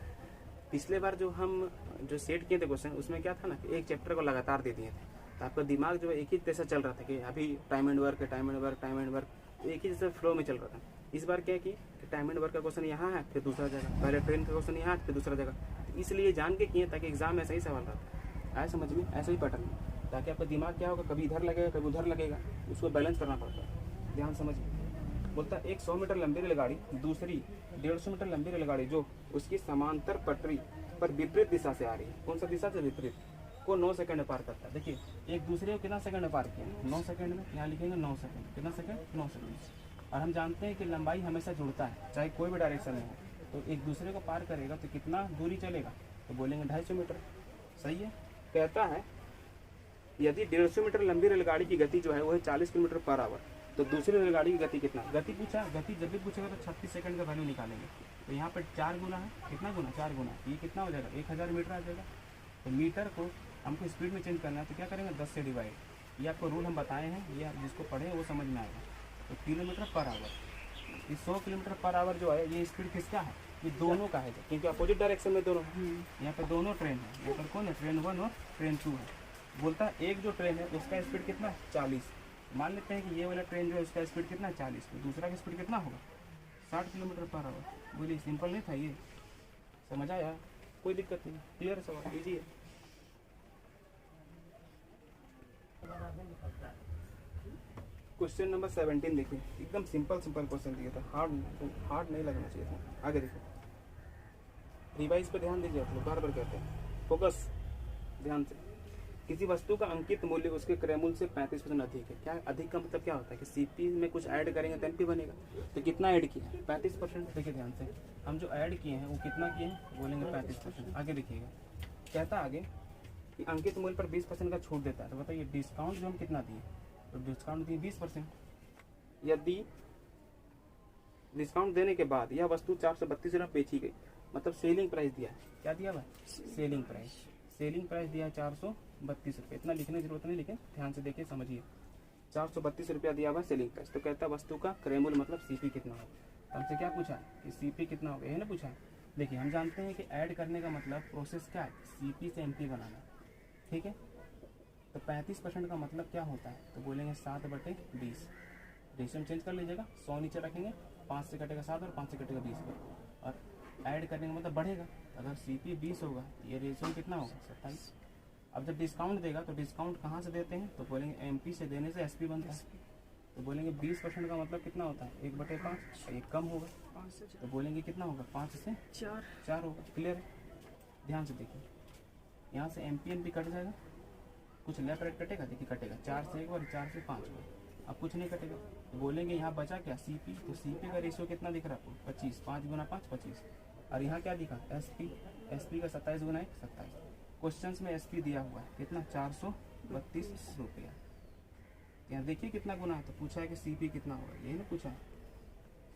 पिछले बार जो हम जो सेट किए थे क्वेश्चन, उसमें क्या था ना कि एक चैप्टर को लगातार दे दिए थे, तो आपका दिमाग जो है एक ही जैसा चल रहा था कि अभी टाइम एंड वर्क है, time and work, time and work, तो एक ही जैसे फ्लो में चल रहा था। इस बार क्या कि टाइम एंड वर्क का क्वेश्चन यहाँ है, फिर दूसरा जगह, पहले ट्रेन का क्वेश्चन यहाँ, फिर दूसरा जगह। तो इसलिए जान के किए ताकि एग्जाम में ऐसा ही सवाल रहता है, समझ में, ऐसा ही पैटर्न, ताकि आपका दिमाग क्या होगा, कभी इधर लगेगा कभी उधर लगेगा, उसको बैलेंस करना पड़ता है। ध्यान समझिए। बोलता है एक 100 मीटर लंबी रेलगाड़ी दूसरी 150 मीटर लंबी रेलगाड़ी जो उसकी समांतर पटरी पर विपरीत दिशा से आ रही है, कौन सा दिशा से विपरीत, को 9 सेकंड में पार करता है। देखिए एक दूसरे को कितना सेकंड में पार किया, 9 सेकंड में। यहाँ लिखेंगे 9 सेकंड, कितना सेकंड, 9 सेकंड। और हम जानते हैं कि लंबाई हमेशा जुड़ता है, चाहे कोई भी डायरेक्शन में हो। तो एक दूसरे को पार करेगा तो कितना दूरी चलेगा, तो बोलेंगे 250 मीटर, सही है। कहता है यदि 150 मीटर लंबी रेलगाड़ी की गति जो है वो है 40 किलोमीटर पर आवर, तो दूसरी रेलगाड़ी की गति कितना। गति पूछा, गति जब भी पूछेगा तो 36 सेकंड का वैल्यू निकालेंगे। तो यहाँ पर 4 गुना है, कितना गुना, 4 गुना, ये कितना हो जाएगा 1000 मीटर आ जाएगा। तो मीटर को हमको स्पीड में चेंज करना है, तो क्या करेंगे 10 से डिवाइड। ये आपको रूल हम बताए हैं, ये आप जिसको पढ़े वो समझ में आएगा। तो किलोमीटर पर आवर, ये 100 किलोमीटर पर आवर जो है ये स्पीड किसका है, ये दोनों का है, क्योंकि अपोजिट डायरेक्शन में दोनों है। यहाँ पर दोनों ट्रेन है, यहाँ पर कौन है, ट्रेन 1 और ट्रेन 2 है। बोलता है एक जो ट्रेन है उसका स्पीड कितना है 40। मान लेते हैं कि ये वाला ट्रेन जो है उसका स्पीड कितना है 40, तो दूसरा का स्पीड कितना होगा 60 किलोमीटर पर आवर। बोलिए सिंपल नहीं था ये, समझ आया, कोई दिक्कत नहीं, क्लियर सवाल कीजिए। क्वेश्चन नंबर 17 देखिए, एकदम सिंपल क्वेश्चन दिया था, हार्ड नहीं लगना चाहिए था। आगे देखिए, रिवाइज पे ध्यान दीजिए, आप लोग बार बार कहते हैं, फोकस ध्यान से। किसी वस्तु का अंकित मूल्य उसके क्रय मूल्य से 35% अधिक है। क्या अधिक का मतलब क्या होता है कि सीपी में कुछ ऐड करेंगे तो एमपी बनेगा। तो कितना ऐड किया है? 35%। देखिए ध्यान से, हम जो ऐड किए हैं वो कितना किए हैं, बोलेंगे 35%। आगे देखिएगा, कहता आगे कि अंकित मूल्य पर 20% का छूट देता है। तो बताइए डिस्काउंट जो हम कितना दिए, तो डिस्काउंट दिए 20%। यदि डिस्काउंट देने के बाद यह वस्तु 432 रुपये बेची गई, मतलब सेलिंग प्राइस दिया है। क्या दिया भाई? सेलिंग प्राइस दिया है 432 रुपये। इतना लिखने की जरूरत नहीं, लेकिन ध्यान से देखिए समझिए, 432 रुपया दिया हुआ सेलिंग प्राइस। तो कहता है वस्तु का क्रय मूल्य मतलब सीपी कितना होगा। हमसे क्या पूछा कि सीपी कितना होगा, ये ना पूछा। देखिए हम जानते हैं कि ऐड करने का मतलब प्रोसेस क्या है, सीपी से एमपी बनाना, ठीक है। तो 35% का मतलब क्या होता है, तो बोलेंगे 7/20। रेशियो चेंज कर लीजिएगा, 100 नीचे रखेंगे, 5 से कटेगा 7 और 5 से कटेगा 20 और ऐड करने का मतलब बढ़ेगा। अगर सीपी 20 होगा, ये रेशियो कितना होगा, 27। अब जब डिस्काउंट देगा तो डिस्काउंट कहाँ से देते हैं, तो बोलेंगे एमपी से देने से एसपी बनता है। तो बोलेंगे 20% का मतलब कितना होता है, 1/5। एक कम होगा, 5 से तो बोलेंगे कितना होगा, 5 से 4 होगा। क्लियर है? ध्यान से देखिए, यहाँ से एमपी कट जाएगा, कुछ लेफ्ट राइट कटेगा, देखिए कटेगा 4 से 1 बार, 4 से 5 बार, अब कुछ नहीं कटेगा। तो बोलेंगे यहाँ बचा क्या, सीपी। तो सीपी का रेशियो कितना दिख रहा है आपको, 25। 5 गुना 5 25। और यहाँ क्या दिखा, एसपी का 27 गुना 1 27। क्वेश्चन में एसपी दिया हुआ है कितना, 432 रुपया। यहाँ देखिए कितना गुना है, तो पूछा है कि सीपी कितना होगा, यही ना पूछा है।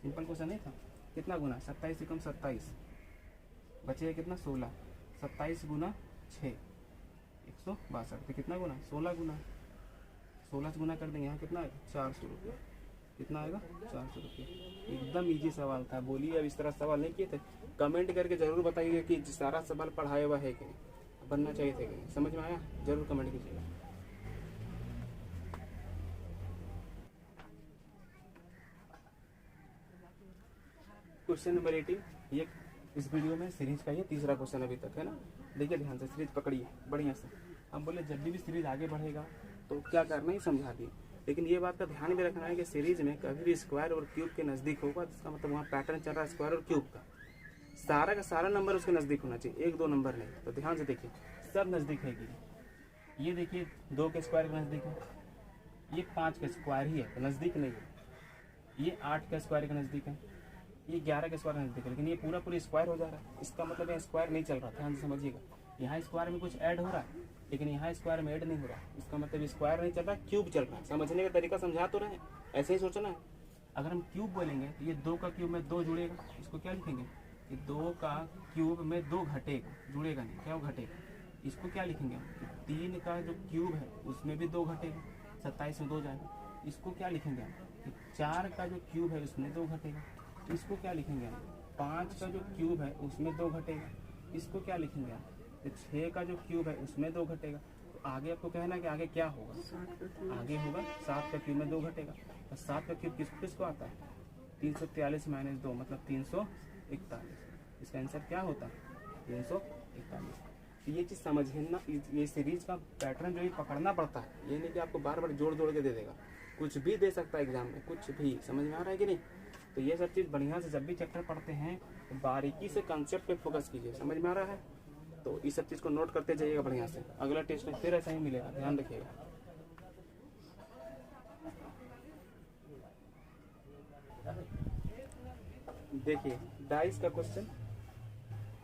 सिंपल क्वेश्चन नहीं था, कितना गुना, 27 से कम 27, बचेगा कितना, 16। 27 गुना 6 162। तो कितना गुना, 16 गुना। 16 से गुना कर देंगे, यहाँ कितना आएगा, 400 रुपये। कितना आएगा, 400 रुपये। एकदम इजी सवाल था। बोलिए अब इस तरह सवाल नहीं किए थे, कमेंट करके जरूर बताइए कि सारा सवाल पढ़ाया हुआ है कि नहीं, बनना चाहिए थे कि नहीं। समझ में आया, जरूर कमेंट कीजिएगा। क्वेश्चन नंबर 18, ये इस वीडियो में सीरीज का ये तीसरा क्वेश्चन अभी तक है ना। देखिए ध्यान से, सीरीज पकड़िए बढ़िया से। हम बोले जब भी सीरीज आगे बढ़ेगा तो क्या करना ही समझा दिए, लेकिन ये बात का ध्यान भी रखना है कि सीरीज में कभी भी स्क्वायर और क्यूब के नज़दीक होगा, जिसका मतलब वहाँ पैटर्न चल रहा है स्क्वायर और क्यूब का। सारा का सारा नंबर उसके नज़दीक होना चाहिए, 1 2 नंबर नहीं। तो ध्यान से देखिए, सब नज़दीक है कि ये देखिए 2 के स्क्वायर के नज़दीक है, ये 5 का स्क्वायर ही है तो नज़दीक नहीं है, ये 8 का स्क्वायर के नज़दीक है, ये 11 के स्क्वायर नज़दीक है, लेकिन ये पूरा स्क्वायर हो जा रहा है। इसका मतलब ये स्क्वायर नहीं चल रहा, ध्यान से समझिएगा। यहाँ स्क्वायर में कुछ ऐड हो रहा है, लेकिन यहाँ स्क्वायर में ऐड नहीं हो रहा है। इसका मतलब स्क्वायर नहीं चल रहा, क्यूब चल रहा है। समझने का तरीका समझा तो रहे हैं, ऐसे ही सोचना है। अगर हम क्यूब बोलेंगे तो ये 2 का क्यूब में 2 जुड़ेगा, इसको क्या लिखेंगे कि 2 का क्यूब में 2 घटेगा, जुड़ेगा नहीं, क्या वो घटेगा। इसको क्या लिखेंगे हम, 3 का जो क्यूब है उसमें भी 2 घटेगा, 27 में 2 जाएगा। इसको क्या लिखेंगे हम कि 4 का जो क्यूब है उसमें 2 घटेगा। इसको क्या लिखेंगे हम, 5 का जो क्यूब है उसमें 2 घटेगा। इसको क्या लिखेंगे हम, 6 का जो क्यूब है उसमें 2 घटेगा। तो आगे आपको कहना है कि आगे क्या होगा, आगे होगा 7 का क्यूब में 2 घटेगा। तो 7 का क्यूब किसको आता है, 343 माइनस 2 मतलब 341। इसका आंसर क्या होता है, 341। तो ये चीज़ समझना, ये सीरीज का पैटर्न जो है पकड़ना पड़ता है। ये नहीं कि आपको बार बार जोड़ के दे देगा, कुछ भी दे सकता है एग्जाम में, कुछ भी। समझ में आ रहा है कि नहीं। तो ये सब चीज़ बढ़िया से जब भी चैप्टर पढ़ते हैं तो बारीकी से कंसेप्ट पे फोकस कीजिए। समझ में आ रहा है, तो इस सब चीज़ को नोट करते जाइएगा बढ़िया से। अगला टेस्ट में फिर ऐसा ही मिलेगा, ध्यान रखिएगा। देखिए डाइस का क्वेश्चन,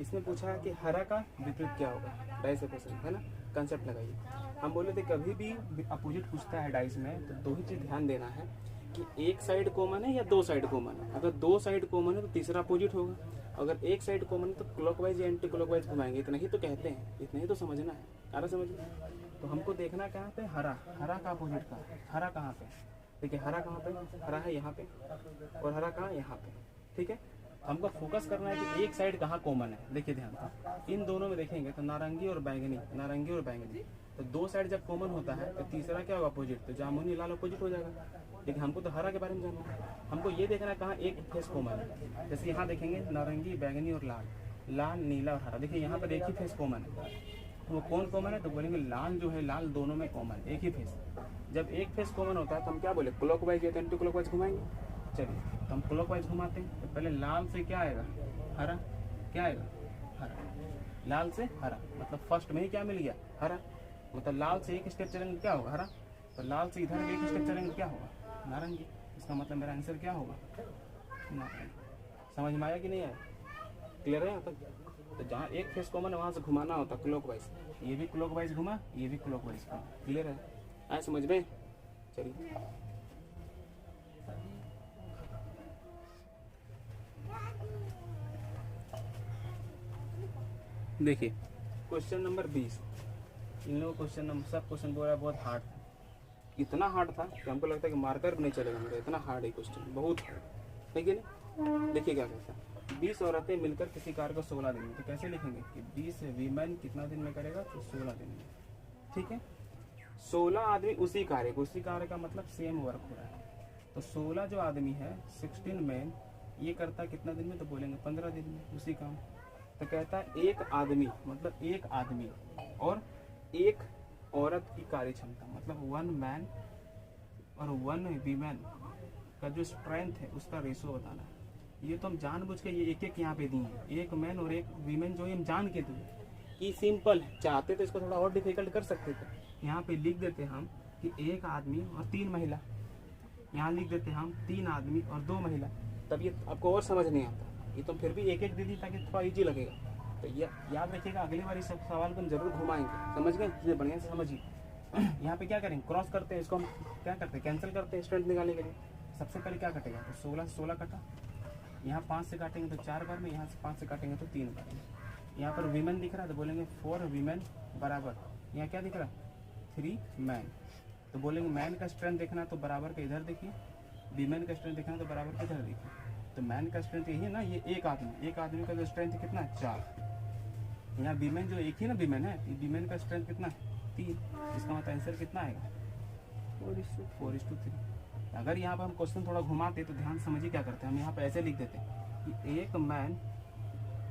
इसमें पूछा है कि हरा का विपरीत क्या होगा। डाइस का क्वेश्चन है ना, कंसेप्ट लगाइए। हम बोले थे कभी भी अपोजिट पूछता है डाइस में तो 2 ही चीज़ ध्यान देना है कि एक साइड कॉमन है या 2 साइड कॉमन है। अगर 2 साइड कॉमन है तो तीसरा अपोजिट होगा, अगर एक साइड कॉमन है तो क्लॉकवाइज या एंटी क्लॉकवाइज घुमाएंगे। इतना ही तो कहते हैं, इतना ही तो समझना है। आ रहा समझ में। तो हमको देखना कहाँ पे, हरा का अपोजिट का, हरा कहाँ पे। देखिए हरा कहाँ पे, हरा है यहाँ पे, और हरा कहाँ, यहाँ पे। ठीक है, हमको फोकस करना है कि एक साइड कहाँ कॉमन है। देखिए ध्यान से, इन दोनों में देखेंगे तो नारंगी और बैंगनी, तो 2 साइड जब कॉमन होता है तो तीसरा क्या होगा, अपोजिट। तो जामुनी लाल अपोजिट हो जाएगा। लेकिन हमको तो हरा के बारे में जानना है, हमको ये देखना है कहाँ एक फेस कॉमन है। जैसे यहाँ देखेंगे नारंगी, बैंगनी और लाल, नीला और हरा। देखिए यहाँ पर एक ही फेस कॉमन है, वो कौन कॉमन है, तो बोलेंगे लाल जो है, लाल दोनों में कॉमन, एक ही फेस। जब एक फेस कॉमन होता है तो हम क्या बोले, क्लॉकवाइज या एंटी क्लॉकवाइज घुमाएंगे। चलिए तो हम क्लॉकवाइज घुमाते हैं। तो पहले लाल से क्या आएगा, हरा, क्या आएगा, हरा, लाल से हरा, मतलब फर्स्ट में ही क्या मिल गया, हरा, मतलब लाल से एक स्टेप चलेंगे क्या होगा, हरा, तो लाल से इधर एक स्टेप चलेंगे क्या होगा, नारंगी। इसका मतलब मेरा आंसर क्या होगा, नारंगी। समझ में आया कि नहीं आया, क्लियर है यहाँ तक। तो जहाँ एक फेस कॉमन है वहाँ से घुमाना होता है क्लॉकवाइज, ये भी क्लॉकवाइज घुमा, ये भी क्लॉकवाइज घुमा, क्लियर है, आया समझ में। चलिए देखिए क्वेश्चन नंबर 20, इन लोगों क्वेश्चन नंबर सब क्वेश्चन बोला बहुत हार्ड था, इतना हार्ड था कि हमको लगता है कि मार्कर भी नहीं चलेगा मेरा, इतना हार्ड है क्वेश्चन, बहुत हार्ड है कि नहीं। देखिए क्या कहता है, 20 औरतें मिलकर किसी कार्य को 16 दिन में, तो कैसे लिखेंगे कि 20 वीमेन कितना दिन में करेगा, तो 16 दिन में, ठीक है। 16 आदमी उसी कार्य का मतलब सेम वर्क हो रहा है, तो 16 जो आदमी है 16 मैन ये करता है कितना दिन में, तो बोलेंगे 15 दिन में उसी काम। तो कहता है एक आदमी, मतलब एक आदमी और एक औरत की कार्य क्षमता, मतलब 1 मैन और 1 वीमेन का जो स्ट्रेंथ है उसका रेशो बताना है। ये तो हम जानबूझ के ये एक एक यहाँ पे दिए हैं, एक मैन और एक वीमेन जो हम जान के दिए कि सिंपल है, चाहते तो इसको थोड़ा और डिफिकल्ट कर सकते थे। यहाँ पे लिख देते हम कि एक आदमी और 3 महिला, यहाँ लिख देते हम 3 आदमी और 2 महिला, तब ये आपको और समझ नहीं आता। ये तो फिर भी एक एक दे दी ताकि थोड़ा ईजी लगेगा। तो ये याद रखिएगा, अगली बार इस सवाल को हम जरूर घुमाएंगे, समझ गए, इसे बढ़िया से समझिए। यहाँ पे क्या करेंगे, क्रॉस करते हैं, इसको हम क्या करते हैं, कैंसिल करते हैं स्ट्रेंथ निकालने के लिए। सबसे पहले क्या कटेगा, तो 16 से 16 कटा, यहाँ 5 से काटेंगे तो 4 बार में, यहाँ से 5 से काटेंगे तो 3 बार में। यहाँ पर वीमेन दिख रहा है तो बोलेंगे 4 वीमेन बराबर, यहाँ क्या दिख रहा है 3 मैन, तो बोलेंगे मैन का स्ट्रेंथ देखना तो बराबर का इधर देखिए, वीमेन का स्ट्रेंथ देखना तो बराबर का इधर देखिए। तो मैन का स्ट्रेंथ यही है ना, ये एक आदमी का जो स्ट्रेंथ कितना है 4, यहाँ वीमेन जो एक ही ना वीमेन है, वीमेन का स्ट्रेंथ कितना है 3, इसका मतलब आंसर कितना आएगा 4:3। अगर यहाँ पर हम क्वेश्चन थोड़ा घुमाते तो ध्यान समझिए क्या करते हैं, हम यहाँ पे ऐसे लिख देते हैं कि एक मैन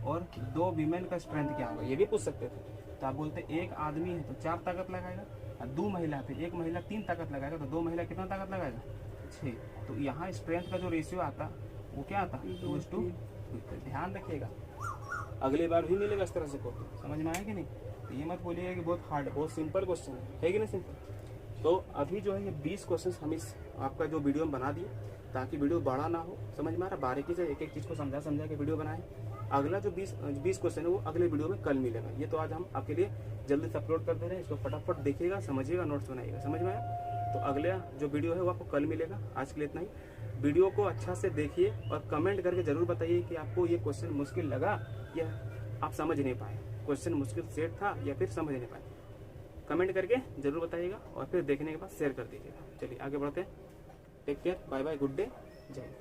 और 2 वीमेन का स्ट्रेंथ क्या होगा, ये भी पूछ सकते थे। तो आप बोलते एक आदमी है तो 4 ताकत लगाएगा, और 2 महिला थे, एक महिला 3 ताकत लगाएगा, तो 2 महिला कितना ताकत लगाएगा 6। तो यहाँ स्ट्रेंथ का जो रेशियो आता वो क्या आता 2:2। ध्यान रखिएगा, अगली बार भी मिलेगा इस तरह से क्वेश्चन, समझ में आया कि नहीं। तो ये मत बोलिएगा कि बहुत हार्ड, बहुत सिंपल क्वेश्चन है कि नहीं सिंपल। तो अभी जो है ये 20 क्वेश्चन हम इस आपका जो वीडियो में बना दिए ताकि वीडियो बड़ा ना हो, समझ में आ रहा, बारीकी से एक एक चीज़ को समझा के वीडियो बनाए। अगला जो 20 क्वेश्चन है वो अगले वीडियो में कल मिलेगा। ये तो आज हम आपके लिए जल्दी से अपलोड कर दे रहे हैं, इसको फटाफट देखिएगा, समझिएगा, नोट्स बनाइएगा, समझ में आया। तो अगला जो वीडियो है वो आपको कल मिलेगा। आज के लिए इतना ही। वीडियो को अच्छा से देखिए और कमेंट करके जरूर बताइए कि आपको ये क्वेश्चन मुश्किल लगा या आप समझ नहीं पाए, क्वेश्चन मुश्किल सेट था या फिर समझ नहीं पाए। कमेंट करके जरूर बताइएगा और फिर देखने के बाद शेयर कर दीजिएगा। चलिए आगे बढ़ते हैं, take care, bye bye, good day, जय हिंद।